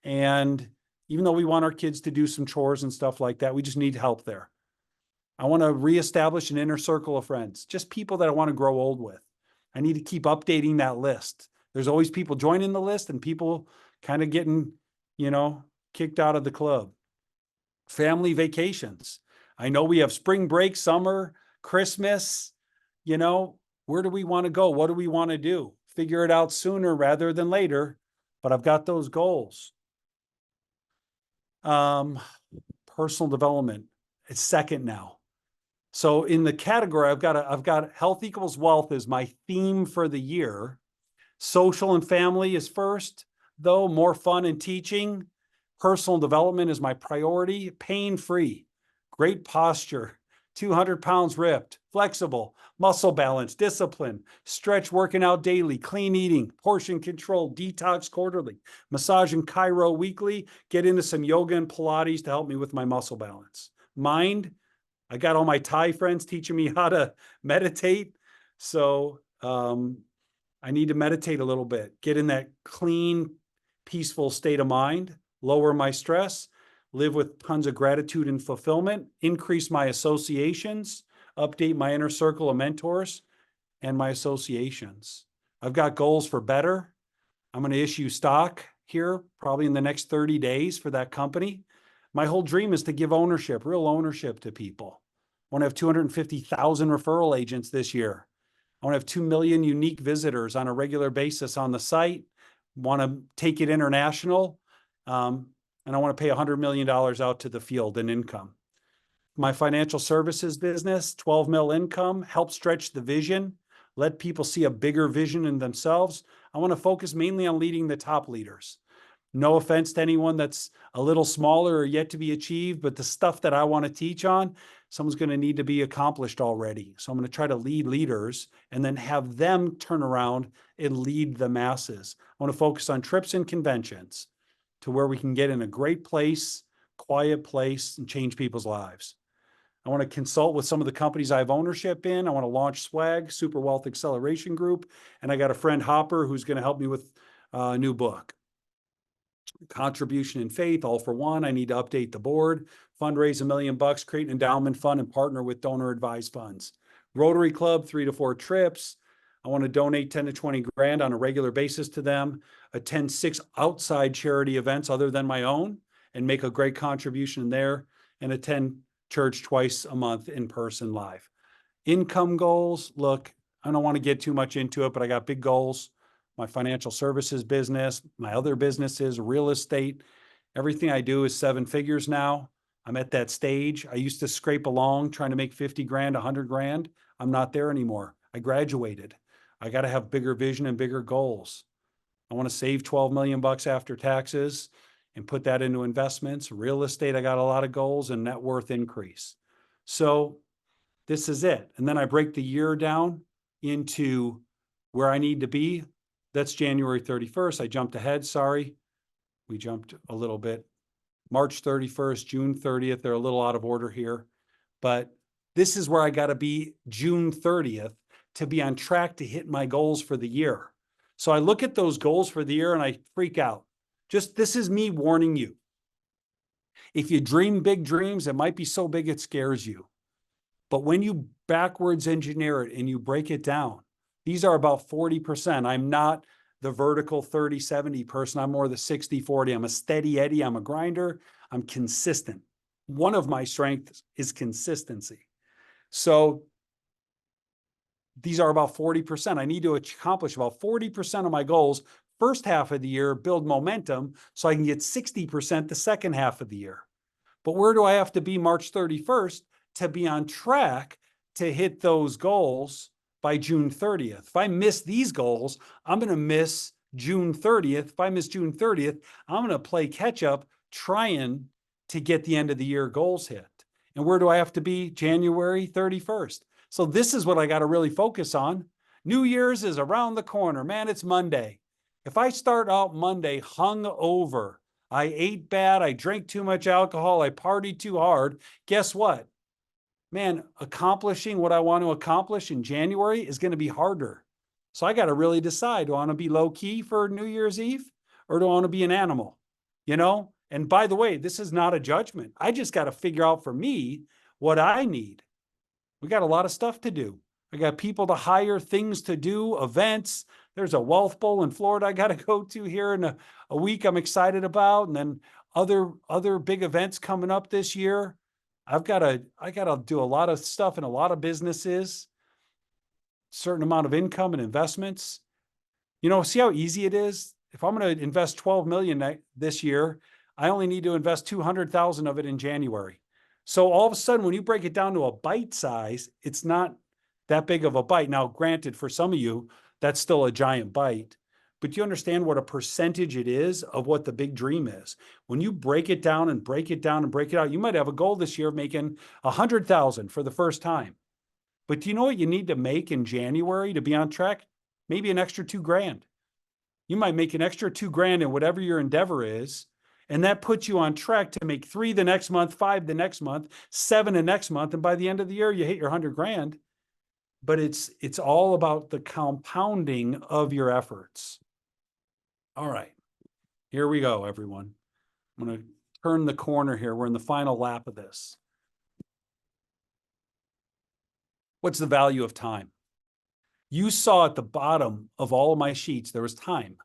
And even though we want our kids to do some chores and stuff like that, we just need help there. I want to reestablish an inner circle of friends, just people that I want to grow old with. I need to keep updating that list. There's always people joining the list and people kind of getting, kicked out of the club. Family vacations. I know we have spring break, summer, Christmas. Where do we want to go? What do we want to do? Figure it out sooner rather than later. But I've got those goals. Personal development. It's second now. So in the category, I've got health equals wealth is my theme for the year. Social and family is first. though, more fun in teaching. Personal development is my priority. Pain-free, great posture, 200 pounds ripped, flexible, muscle balance, discipline, stretch, working out daily, clean eating, portion control, detox quarterly, massage and chiro weekly, get into some yoga and Pilates to help me with my muscle balance. Mind, I got all my Thai friends teaching me how to meditate. So I need to meditate a little bit, get in that clean, peaceful state of mind, lower my stress, live with tons of gratitude and fulfillment, increase my associations, update my inner circle of mentors and my associations. I've got goals for better. I'm going to issue stock here probably in the next 30 days for that company. My whole dream is to give ownership, real ownership to people. I want to have 250,000 referral agents this year. I want to have 2 million unique visitors on a regular basis on the site. Want to take it international. And I want to pay $100 million out to the field in income. My financial services business, 12 mil income, help stretch the vision, let people see a bigger vision in themselves. I want to focus mainly on leading the top leaders. No offense to anyone that's a little smaller or yet to be achieved, but the stuff that I want to teach on, someone's going to need to be accomplished already. So I'm going to try to lead leaders and then have them turn around and lead the masses. I want to focus on trips and conventions to where we can get in a great place, quiet place, and change people's lives. I want to consult with some of the companies I have ownership in. I want to launch Swag, Super Wealth Acceleration Group. And I got a friend, Hopper, who's going to help me with a new book. Contribution in faith, all for one. I need to update the board, fundraise $1 million, create an endowment fund, and partner with donor advised funds. Rotary Club, 3 to 4 trips. I want to donate 10 to 20 grand on a regular basis to them, attend 6 outside charity events other than my own and make a great contribution there, and attend church twice a month in person live. Income goals, look, I don't want to get too much into it, but I got big goals. My financial services business, my other businesses, real estate, everything I do is 7 figures now. I'm at that stage. I used to scrape along trying to make 50 grand, 100 grand. I'm not there anymore. I graduated. I got to have bigger vision and bigger goals. I want to save 12 million bucks after taxes and put that into investments. Real estate, I got a lot of goals, and net worth increase. So this is it. And then I break the year down into where I need to be. That's January 31st. I jumped ahead. Sorry. We jumped a little bit. March 31st, June 30th. They're a little out of order here, but this is where I got to be June 30th to be on track to hit my goals for the year. So I look at those goals for the year and I freak out. Just, this is me warning you. If you dream big dreams, it might be so big it scares you. But when you backwards engineer it and you break it down, these are about 40%. I'm not the vertical 30-70 person. I'm more the 60-40. I'm a steady Eddie. I'm a grinder. I'm consistent. One of my strengths is consistency. So these are about 40%. I need to accomplish about 40% of my goals first half of the year, build momentum so I can get 60% the second half of the year. But where do I have to be March 31st to be on track to hit those goals by June 30th? If I miss these goals, I'm going to miss June 30th. If I miss June 30th, I'm going to play catch up trying to get the end of the year goals hit. And where do I have to be? January 31st. So this is what I got to really focus on. New Year's is around the corner. Man, it's Monday. If I start out Monday hung over, I ate bad, I drank too much alcohol, I partied too hard, guess what? Man, accomplishing what I want to accomplish in January is going to be harder. So I got to really decide, do I want to be low key for New Year's Eve or do I want to be an animal? You know? And by the way, this is not a judgment. I just got to figure out for me what I need. We got a lot of stuff to do. I got people to hire, things to do, events. There's a Wealth Bowl in Florida I got to go to here in a week I'm excited about. And then other big events coming up this year. I got to do a lot of stuff in a lot of businesses, certain amount of income and investments. You know, see how easy it is? If I'm going to invest 12 million this year, I only need to invest 200,000 of it in January. So all of a sudden, when you break it down to a bite size, it's not that big of a bite. Now, granted, for some of you, that's still a giant bite. but do you understand what a percentage it is of what the big dream is? When you break it down and break it down and break it out, you might have a goal this year of making 100,000 for the first time. But do you know what you need to make in January to be on track? Maybe an extra $2,000. You might make an extra $2,000 in whatever your endeavor is. And that puts you on track to make 3 the next month, 5 the next month, 7 the next month. And by the end of the year, you hit your $100,000. But it's all about the compounding of your efforts. All right, here we go, everyone. I'm going to turn the corner here. We're in the final lap of this. What's the value of time? You saw at the bottom of all of my sheets, there was time.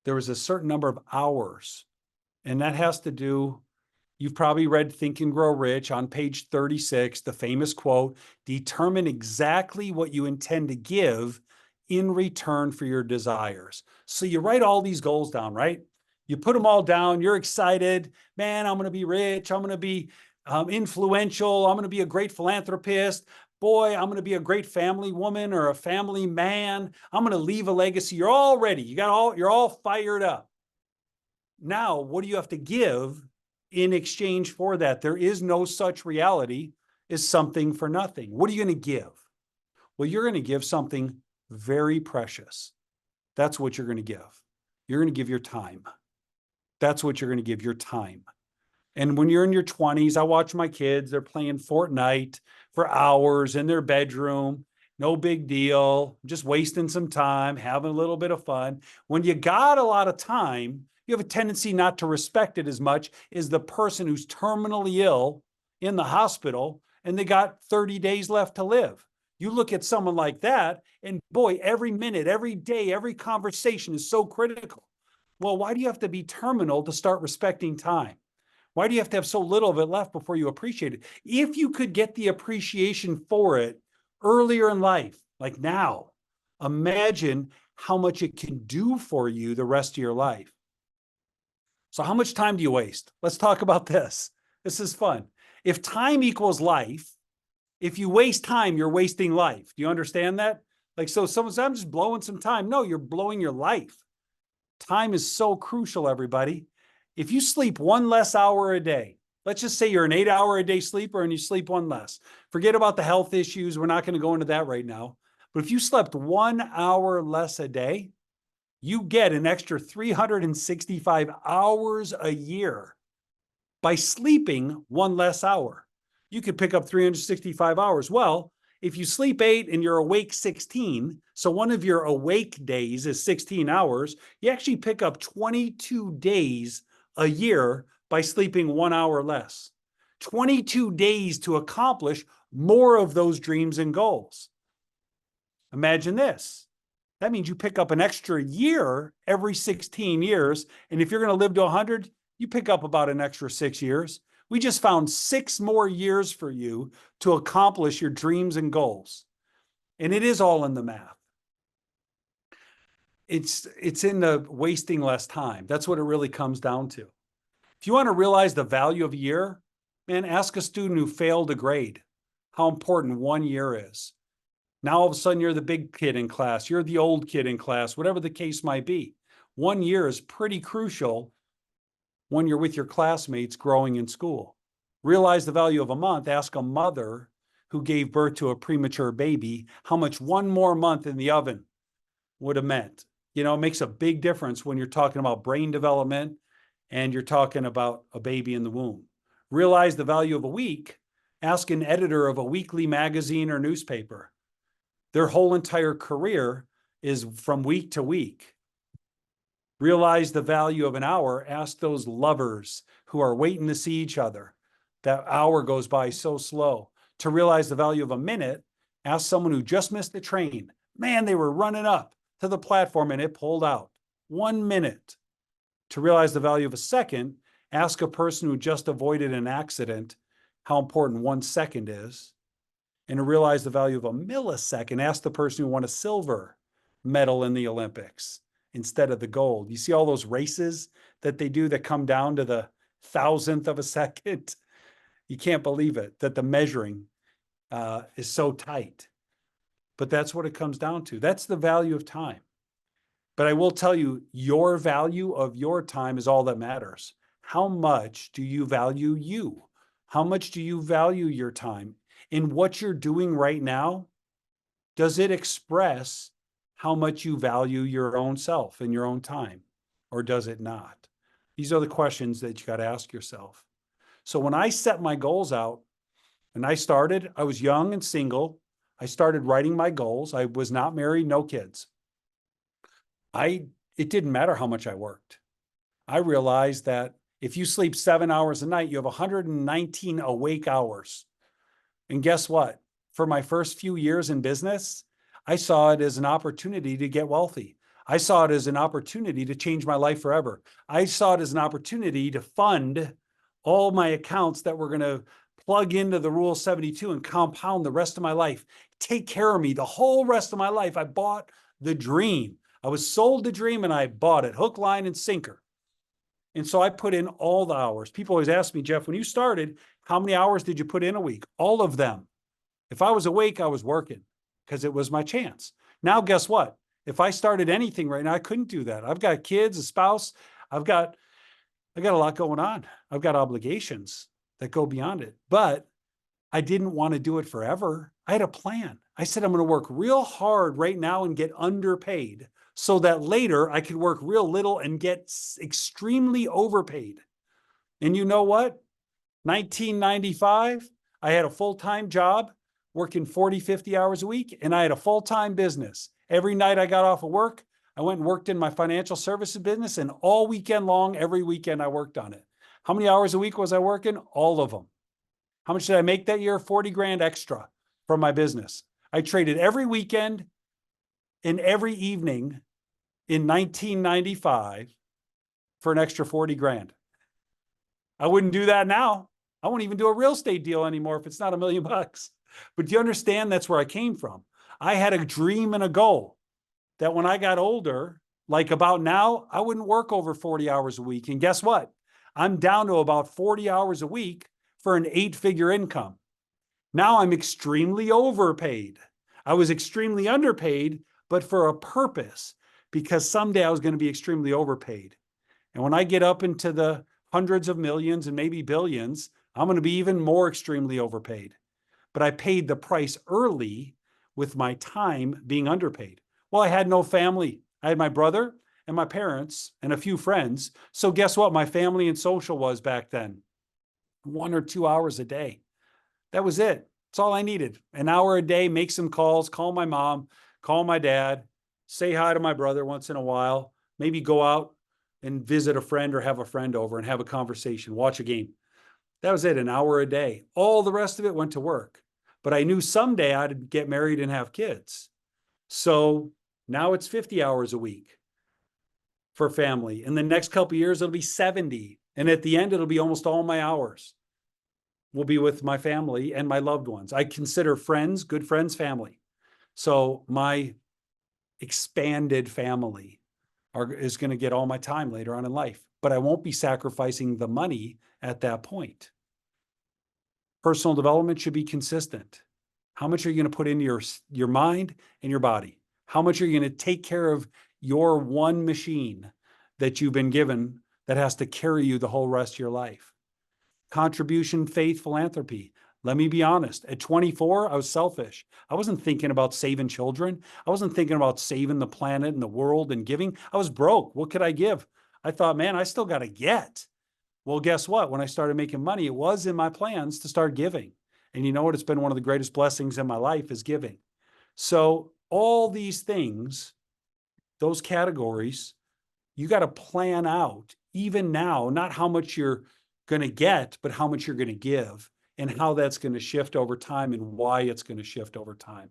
There was a certain number of hours, and that has to do, you've probably read Think and Grow Rich on page 36, the famous quote, determine exactly what you intend to give in return for your desires. So you write all these goals down, right? You put them all down, you're excited, man, I'm going to be rich, I'm going to be influential, I'm going to be a great philanthropist, boy, I'm going to be a great family woman or a family man, I'm going to leave a legacy. You're all ready, you're all fired up. Now, what do you have to give in exchange for that? There is no such reality as something for nothing. What are you going to give? Well, you're going to give something very precious. That's what you're going to give. You're going to give your time. That's what you're going to give, your time. And when you're in your 20s, I watch my kids, they're playing Fortnite for hours in their bedroom. No big deal, just wasting some time, having a little bit of fun. When you got a lot of time, you have a tendency not to respect it as much as the person who's terminally ill in the hospital and they got 30 days left to live. You look at someone like that and boy, every minute, every day, every conversation is so critical. Well, why do you have to be terminal to start respecting time? Why do you have to have so little of it left before you appreciate it? If you could get the appreciation for it earlier in life, like now, imagine how much it can do for you the rest of your life. So how much time do you waste? Let's talk about this. This is fun. If time equals life, if you waste time, you're wasting life. Do you understand that? Like, so someone says, I'm just blowing some time. No, you're blowing your life. Time is so crucial, everybody. If you sleep 1 less hour a day, let's just say you're an 8-hour-a-day sleeper and you sleep 1 less. Forget about the health issues. We're not going to go into that right now. But if you slept 1 hour less a day, you get an extra 365 hours a year by sleeping 1 less hour. You could pick up 365 hours. Well, if you sleep 8 and you're awake 16, so one of your awake days is 16 hours, you actually pick up 22 days a year by sleeping 1 hour less. 22 days to accomplish more of those dreams and goals. Imagine this. That means you pick up an extra year every 16 years. And if you're going to live to 100, you pick up about an extra 6 years. We just found 6 more years for you to accomplish your dreams and goals. And it is all in the math. It's in the wasting less time. That's what it really comes down to. If you want to realize the value of a year, man, ask a student who failed a grade how important 1 year is. Now, all of a sudden, you're the big kid in class. You're the old kid in class, whatever the case might be. 1 year is pretty crucial when you're with your classmates growing in school. Realize the value of a month. Ask a mother who gave birth to a premature baby how much 1 more month in the oven would have meant. You know, it makes a big difference when you're talking about brain development and you're talking about a baby in the womb. Realize the value of a week. Ask an editor of a weekly magazine or newspaper. Their whole entire career is from week to week. Realize the value of an hour. Ask those lovers who are waiting to see each other. That hour goes by so slow. To realize the value of a minute, ask someone who just missed the train. Man, they were running up to the platform and it pulled out. 1 minute. To realize the value of a second, ask a person who just avoided an accident how important 1 second is. And to realize the value of a millisecond, ask the person who won a silver medal in the Olympics instead of the gold. You see all those races that they do that come down to the 1,000th of a second? You can't believe it, that the measuring is so tight. But that's what it comes down to. That's the value of time. But I will tell you, your value of your time is all that matters. How much do you value you? How much do you value your time? In what you're doing right now, does it express how much you value your own self and your own time? Or does it not? These are the questions that you got to ask yourself. So when I set my goals out, and I was young and single. I started writing my goals. I was not married, no kids. It didn't matter how much I worked. I realized that if you sleep 7 hours a night, you have 119 awake hours. And guess what? For my first few years in business, I saw it as an opportunity to get wealthy. I saw it as an opportunity to change my life forever. I saw it as an opportunity to fund all my accounts that were going to plug into the Rule 72 and compound the rest of my life, take care of me the whole rest of my life. I bought the dream. I was sold the dream and I bought it, hook, line, and sinker. And so I put in all the hours. People always ask me, Jeff, when you started, how many hours did you put in a week? All of them. If I was awake, I was working because it was my chance. Now, guess what? If I started anything right now, I couldn't do that. I've got kids, a spouse. I got a lot going on. I've got obligations that go beyond it. But I didn't want to do it forever. I had a plan. I said, I'm going to work real hard right now and get underpaid so that later I could work real little and get extremely overpaid. And you know what? 1995, I had a full-time job working 40, 50 hours a week, and I had a full-time business. Every night I got off of work, I went and worked in my financial services business, and all weekend long, every weekend I worked on it. How many hours a week was I working? All of them. How much did I make that year? 40 grand extra from my business. I traded every weekend and every evening in 1995 for an extra 40 grand. I wouldn't do that now. I won't even do a real estate deal anymore if it's not $1 million. But do you understand that's where I came from? I had a dream and a goal that when I got older, like about now, I wouldn't work over 40 hours a week. And guess what? I'm down to about 40 hours a week for an 8-figure income. Now I'm extremely overpaid. I was extremely underpaid, but for a purpose, because someday I was going to be extremely overpaid. And when I get up into the hundreds of millions and maybe billions, I'm going to be even more extremely overpaid. But I paid the price early with my time being underpaid. Well, I had no family. I had my brother and my parents and a few friends. So guess what? My family and social was back then 1 or 2 hours a day. That was it. That's all I needed. An hour a day, make some calls, call my mom, call my dad, say hi to my brother once in a while, maybe go out and visit a friend or have a friend over and have a conversation, watch a game. That was it, an hour a day. All the rest of it went to work. But I knew someday I'd get married and have kids. So now it's 50 hours a week for family. In the next couple of years, it'll be 70. And at the end, it'll be almost all my hours will be with my family and my loved ones. I consider friends, good friends, family. So my expanded family is going to get all my time later on in life, but I won't be sacrificing the money at that point. Personal development should be consistent. How much are you going to put into your mind and your body? How much are you going to take care of your one machine that you've been given that has to carry you the whole rest of your life? Contribution, faith, philanthropy. Let me be honest. At 24, I was selfish. I wasn't thinking about saving children. I wasn't thinking about saving the planet and the world and giving. I was broke. What could I give? I thought, man, I still got to get. Well, guess what? When I started making money, it was in my plans to start giving. And you know what? It's been one of the greatest blessings in my life is giving. So all these things, those categories, you got to plan out even now, not how much you're going to get, but how much you're going to give and how that's going to shift over time and why it's going to shift over time.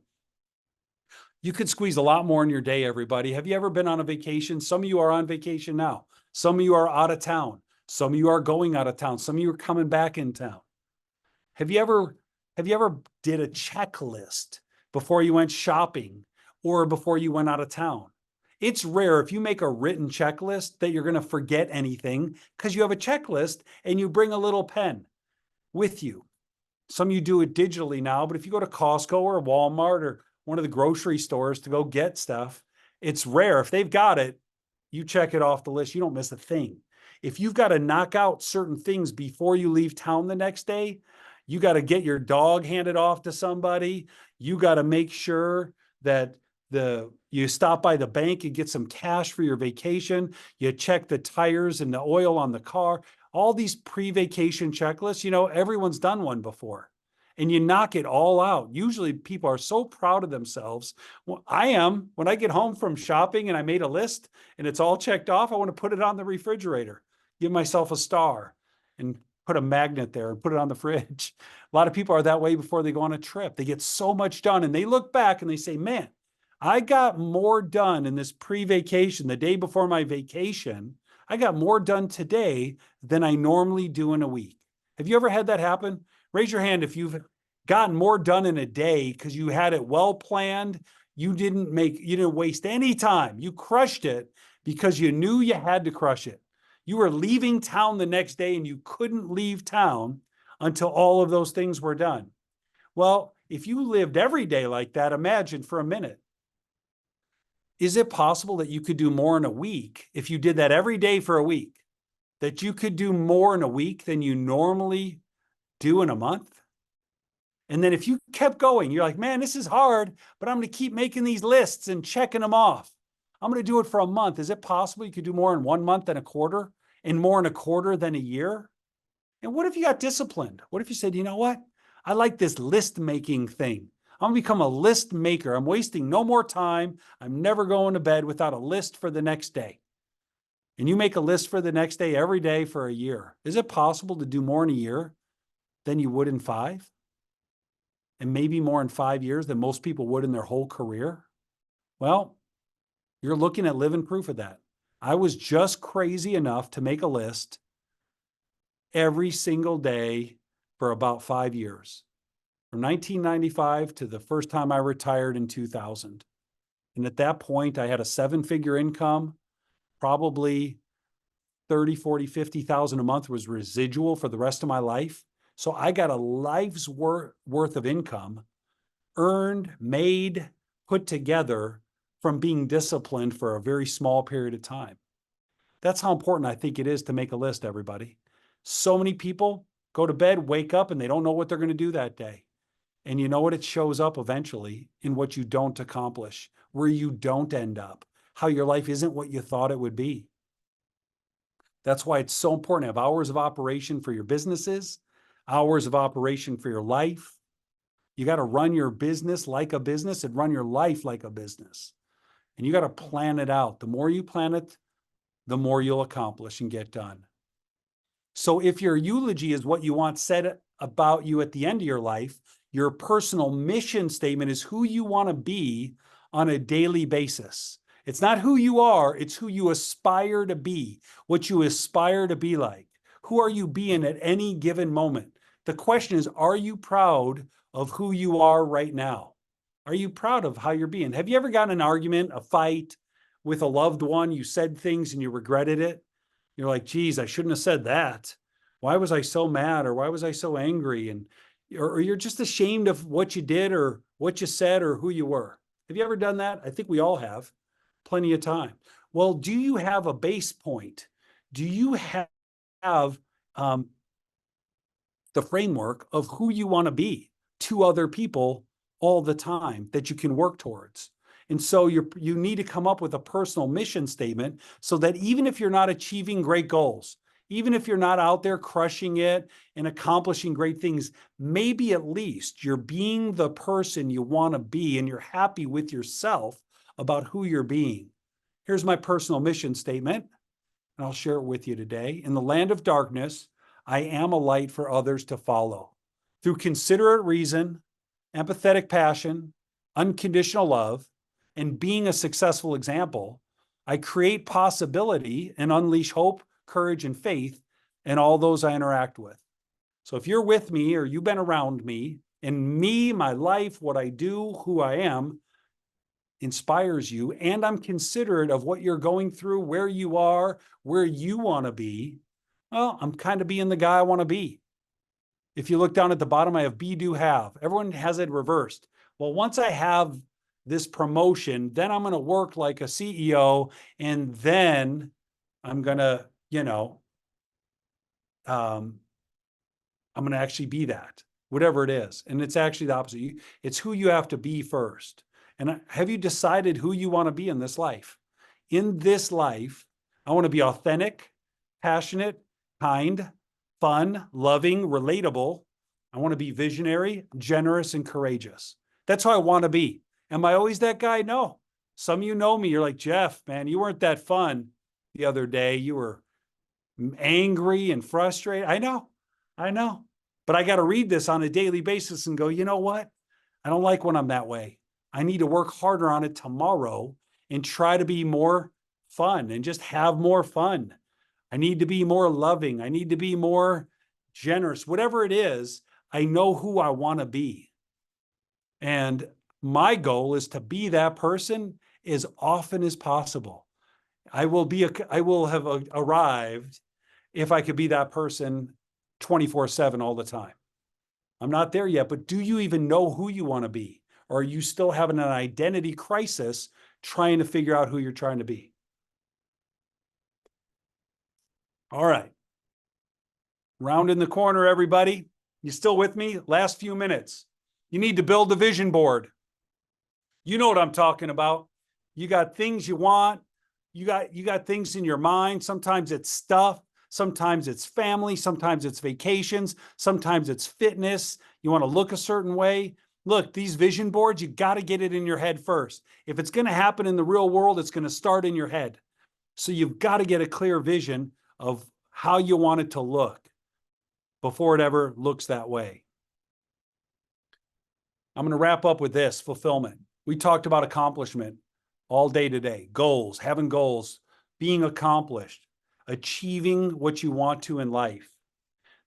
You could squeeze a lot more in your day, everybody. Have you ever been on a vacation? Some of you are on vacation now. Some of you are out of town. Some of you are going out of town. Some of you are coming back in town. Have you ever did a checklist before you went shopping or before you went out of town? It's rare if you make a written checklist that you're going to forget anything because you have a checklist and you bring a little pen with you. Some of you do it digitally now, but if you go to Costco or Walmart or one of the grocery stores to go get stuff, It's rare. If they've got it, you check it off the list. You don't miss a thing. If you've got to knock out certain things before you leave town the next day, you got to get your dog handed off to somebody. You got to make sure that you stop by the bank and get some cash for your vacation. You check the tires and the oil on the car. All these pre-vacation checklists, everyone's done one before. And you knock it all out. Usually people are so proud of themselves. Well, I am. When I get home from shopping and I made a list and it's all checked off, I want to put it on the refrigerator, give myself a star and put a magnet there and put it on the fridge. A lot of people are that way before they go on a trip. They get so much done and they look back and they say, man, I got more done in this pre-vacation, the day before my vacation. I got more done today than I normally do in a week. Have you ever had that happen? Raise your hand if you've gotten more done in a day because you had it well planned. You didn't waste any time. You crushed it because you knew you had to crush it. You were leaving town the next day and you couldn't leave town until all of those things were done. Well, if you lived every day like that, imagine for a minute. Is it possible that you could do more in a week if you did that every day for a week? That you could do more in a week than you normally do in a month? And then if you kept going, you're like, man, this is hard, but I'm going to keep making these lists and checking them off. I'm going to do it for a month. Is it possible you could do more in 1 month than a quarter and more in a quarter than a year? And what if you got disciplined? What if you said, you know what? I like this list making thing. I'm going to become a list maker. I'm wasting no more time. I'm never going to bed without a list for the next day. And you make a list for the next day every day for a year. Is it possible to do more in a year than you would in 5? And maybe more in 5 years than most people would in their whole career? Well, you're looking at living proof of that. I was just crazy enough to make a list every single day for about 5 years, from 1995 to the first time I retired in 2000. And at that point, I had a 7-figure income, probably 30, 40, 50,000 a month was residual for the rest of my life. So I got a life's worth of income earned, made, put together from being disciplined for a very small period of time. That's how important I think it is to make a list, everybody. So many people go to bed, wake up, and they don't know what they're going to do that day. And you know what? It shows up eventually in what you don't accomplish, where you don't end up, how your life isn't what you thought it would be. That's why it's so important to have hours of operation for your businesses, hours of operation for your life. You got to run your business like a business and run your life like a business. And you got to plan it out. The more you plan it, the more you'll accomplish and get done. So if your eulogy is what you want said about you at the end of your life, your personal mission statement is who you want to be on a daily basis. It's not who you are, it's who you aspire to be, what you aspire to be like. Who are you being at any given moment? The question is, are you proud of who you are right now? Are you proud of how you're being? Have you ever gotten an argument, a fight with a loved one? You said things and you regretted it. You're like, geez, I shouldn't have said that. Why was I so mad? Or why was I so angry? Or you're just ashamed of what you did or what you said or who you were. Have you ever done that? I think we all have plenty of time. Well, do you have a base point? Do you have the framework of who you want to be to other people all the time that you can work towards? And so you need to come up with a personal mission statement so that even if you're not achieving great goals, even if you're not out there crushing it and accomplishing great things, maybe at least you're being the person you want to be and you're happy with yourself about who you're being. Here's my personal mission statement, and I'll share it with you today. In the land of darkness, I am a light for others to follow. Through considerate reason, empathetic passion, unconditional love, and being a successful example, I create possibility and unleash hope, courage, and faith in all those I interact with. So if you're with me or you've been around me, and me, my life, what I do, who I am, inspires you, and I'm considerate of what you're going through, where you are, where you want to be, well, I'm kind of being the guy I want to be. If you look down at the bottom, I have be, do, have. Everyone has it reversed. Well, once I have this promotion, then I'm going to work like a CEO, and then I'm going to, I'm going to actually be that, whatever it is. And it's actually the opposite. It's who you have to be first. And have you decided who you want to be in this life? In this life, I want to be authentic, passionate, kind, fun, loving, relatable. I want to be visionary, generous, and courageous. That's how I want to be. Am I always that guy? No. Some of you know me. You're like, Jeff, man, you weren't that fun the other day. You were angry and frustrated. I know. But I got to read this on a daily basis and go, you know what? I don't like when I'm that way. I need to work harder on it tomorrow and try to be more fun and just have more fun. I need to be more loving. I need to be more generous. Whatever it is, I know who I want to be. And my goal is to be that person as often as possible. I will have arrived if I could be that person 24/7 all the time. I'm not there yet, but do you even know who you want to be? Or are you still having an identity crisis trying to figure out who you're trying to be? All right. Round in the corner, everybody. You still with me? Last few minutes. You need to build a vision board. You know what I'm talking about. You got things you want. You got things in your mind. Sometimes it's stuff. Sometimes it's family. Sometimes it's vacations. Sometimes it's fitness. You want to look a certain way. Look, these vision boards, you got to get it in your head first. If it's going to happen in the real world, it's going to start in your head. So you've got to get a clear vision of how you want it to look before it ever looks that way. I'm going to wrap up with this: fulfillment. We talked about accomplishment all day today. Goals, having goals, being accomplished, achieving what you want to in life.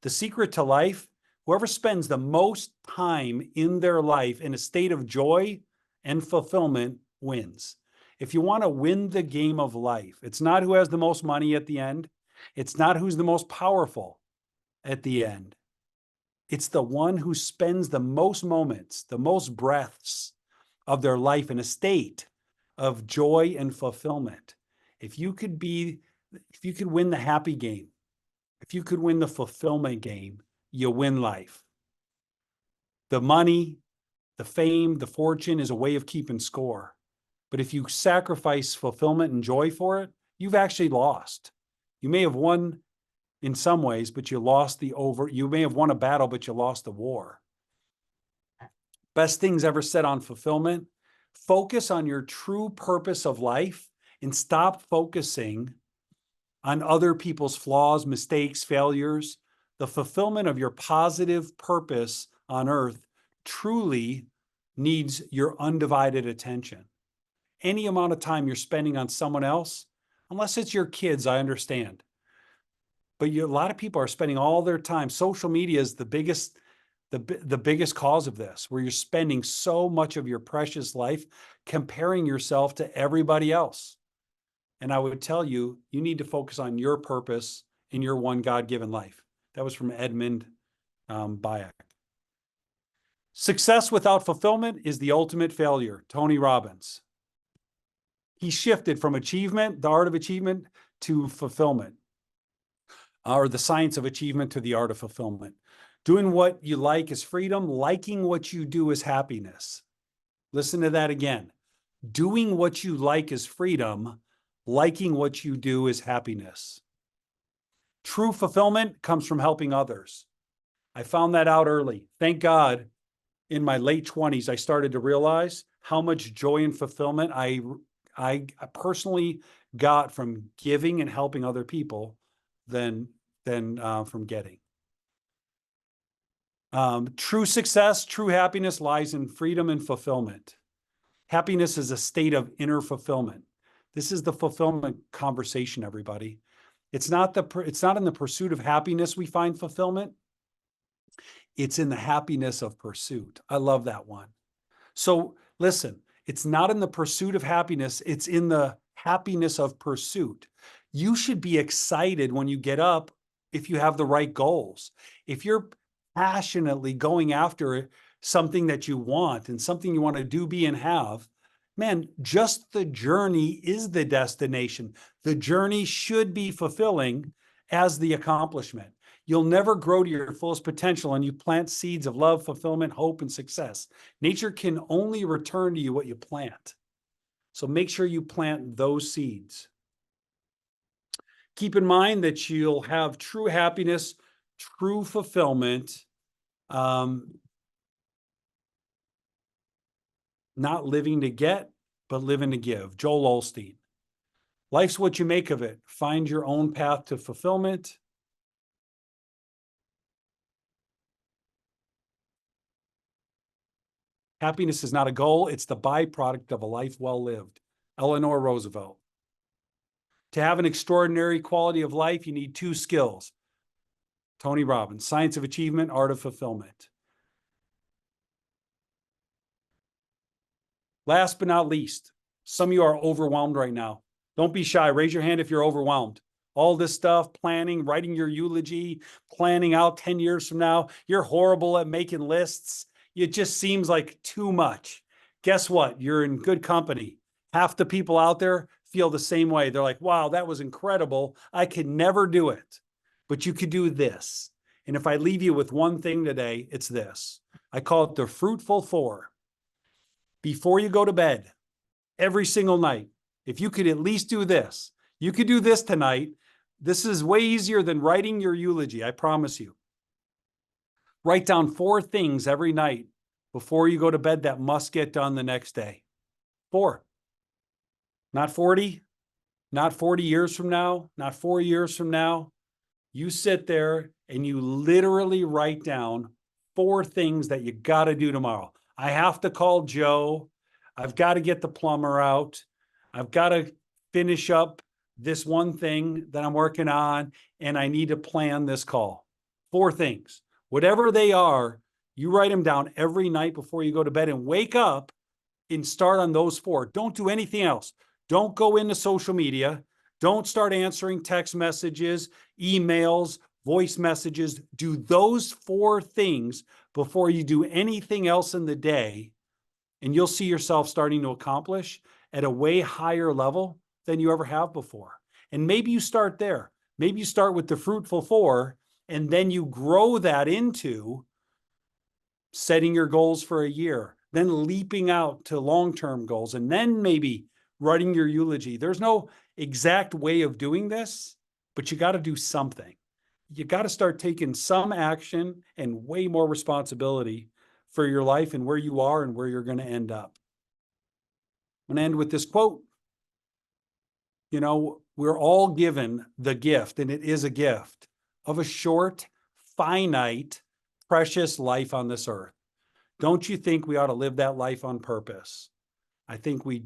The secret to life: whoever spends the most time in their life in a state of joy and fulfillment wins. If you want to win the game of life, it's not who has the most money at the end. It's not who's the most powerful at the end. It's the one who spends the most moments, the most breaths of their life in a state of joy and fulfillment. If you could win the happy game, if you could win the fulfillment game, you win life. The money, the fame, the fortune is a way of keeping score. But if you sacrifice fulfillment and joy for it, you've actually lost. You may have won in some ways, but you may have won a battle, but you lost the war. Best things ever said on fulfillment: focus on your true purpose of life and stop focusing on other people's flaws, mistakes, failures. The fulfillment of your positive purpose on earth truly needs your undivided attention. Any amount of time you're spending on someone else, unless it's your kids, I understand. But a lot of people are spending all their time. Social media is the biggest cause of this, where you're spending so much of your precious life comparing yourself to everybody else. And I would tell you, you need to focus on your purpose in your one God-given life. That was from Edmund Bayek. Success without fulfillment is the ultimate failure. Tony Robbins. He shifted from achievement, the art of achievement, to fulfillment, or the science of achievement to the art of fulfillment. Doing what you like is freedom. Liking what you do is happiness. Listen to that again. Doing what you like is freedom. Liking what you do is happiness. True fulfillment comes from helping others. I found that out early. Thank God, in my late 20s, I started to realize how much joy and fulfillment I personally got from giving and helping other people than from getting. True success, true happiness lies in freedom and fulfillment. Happiness is a state of inner fulfillment. This is the fulfillment conversation, everybody. It's not in the pursuit of happiness we find fulfillment. It's in the happiness of pursuit. I love that one. So listen, it's not in the pursuit of happiness. It's in the happiness of pursuit. You should be excited when you get up if you have the right goals. If you're passionately going after something that you want and something you want to do, be, and have, man, just the journey is the destination. The journey should be fulfilling as the accomplishment. You'll never grow to your fullest potential and you plant seeds of love, fulfillment, hope, and success. Nature can only return to you what you plant. So make sure you plant those seeds. Keep in mind that you'll have true happiness, true fulfillment, not living to get, but living to give. Joel Osteen. Life's what you make of it. Find your own path to fulfillment. Happiness is not a goal, it's the byproduct of a life well lived. Eleanor Roosevelt. To have an extraordinary quality of life, you need 2 skills. Tony Robbins, Science of Achievement, Art of Fulfillment. Last but not least, some of you are overwhelmed right now. Don't be shy. Raise your hand if you're overwhelmed. All this stuff, planning, writing your eulogy, planning out 10 years from now. You're horrible at making lists. It just seems like too much. Guess what? You're in good company. Half the people out there feel the same way. They're like, wow, that was incredible. I could never do it, but you could do this. And if I leave you with one thing today, it's this. I call it the fruitful 4. Before you go to bed, every single night, if you could at least do this, you could do this tonight. This is way easier than writing your eulogy, I promise you. Write down 4 things every night before you go to bed that must get done the next day. 4. Not 40, not 40 years from now, not 4 years from now. You sit there and you literally write down 4 things that you got to do tomorrow. I have to call Joe. I've got to get the plumber out. I've got to finish up this one thing that I'm working on, and I need to plan this call. 4 things. Whatever they are, you write them down every night before you go to bed and wake up and start on those 4. Don't do anything else. Don't go into social media. Don't start answering text messages, emails, voice messages. Do those 4 things before you do anything else in the day, and you'll see yourself starting to accomplish at a way higher level than you ever have before. And maybe you start there. Maybe you start with the fruitful 4, and then you grow that into setting your goals for a year, then leaping out to long-term goals, and then maybe writing your eulogy. There's no exact way of doing this, but you got to do something. You got to start taking some action and way more responsibility for your life and where you are and where you're going to end up. I'm going to end with this quote. You know, we're all given the gift, and it is a gift, of a short, finite, precious life on this earth. Don't you think we ought to live that life on purpose? I think we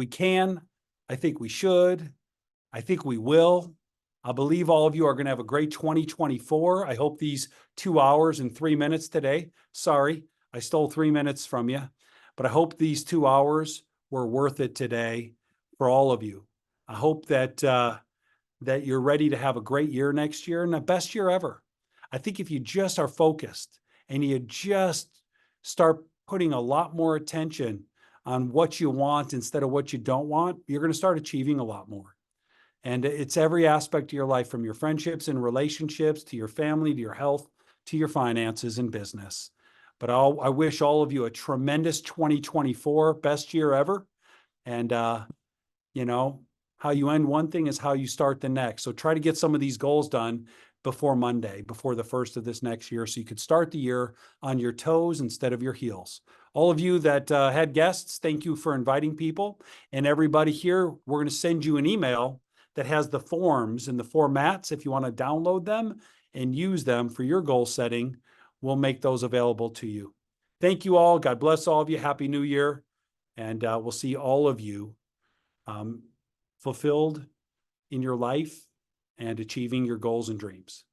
can. I think we should. I think we will. I believe all of you are going to have a great 2024. I hope these 2 hours and 3 minutes today, sorry, I stole 3 minutes from you, but I hope these 2 hours were worth it today for all of you. I hope that you're ready to have a great year next year and the best year ever. I think if you just are focused and you just start putting a lot more attention on what you want instead of what you don't want, you're going to start achieving a lot more. And it's every aspect of your life, from your friendships and relationships to your family, to your health, to your finances and business. But I wish all of you a tremendous 2024, best year ever. And, you know, how you end one thing is how you start the next. So try to get some of these goals done before Monday, before the first of this next year, so you could start the year on your toes instead of your heels. All of you that had guests, thank you for inviting people. And everybody here, we're going to send you an email that has the forms and the formats. If you want to download them and use them for your goal setting, we'll make those available to you. Thank you all. God bless all of you. Happy New Year. And we'll see all of you fulfilled in your life and achieving your goals and dreams.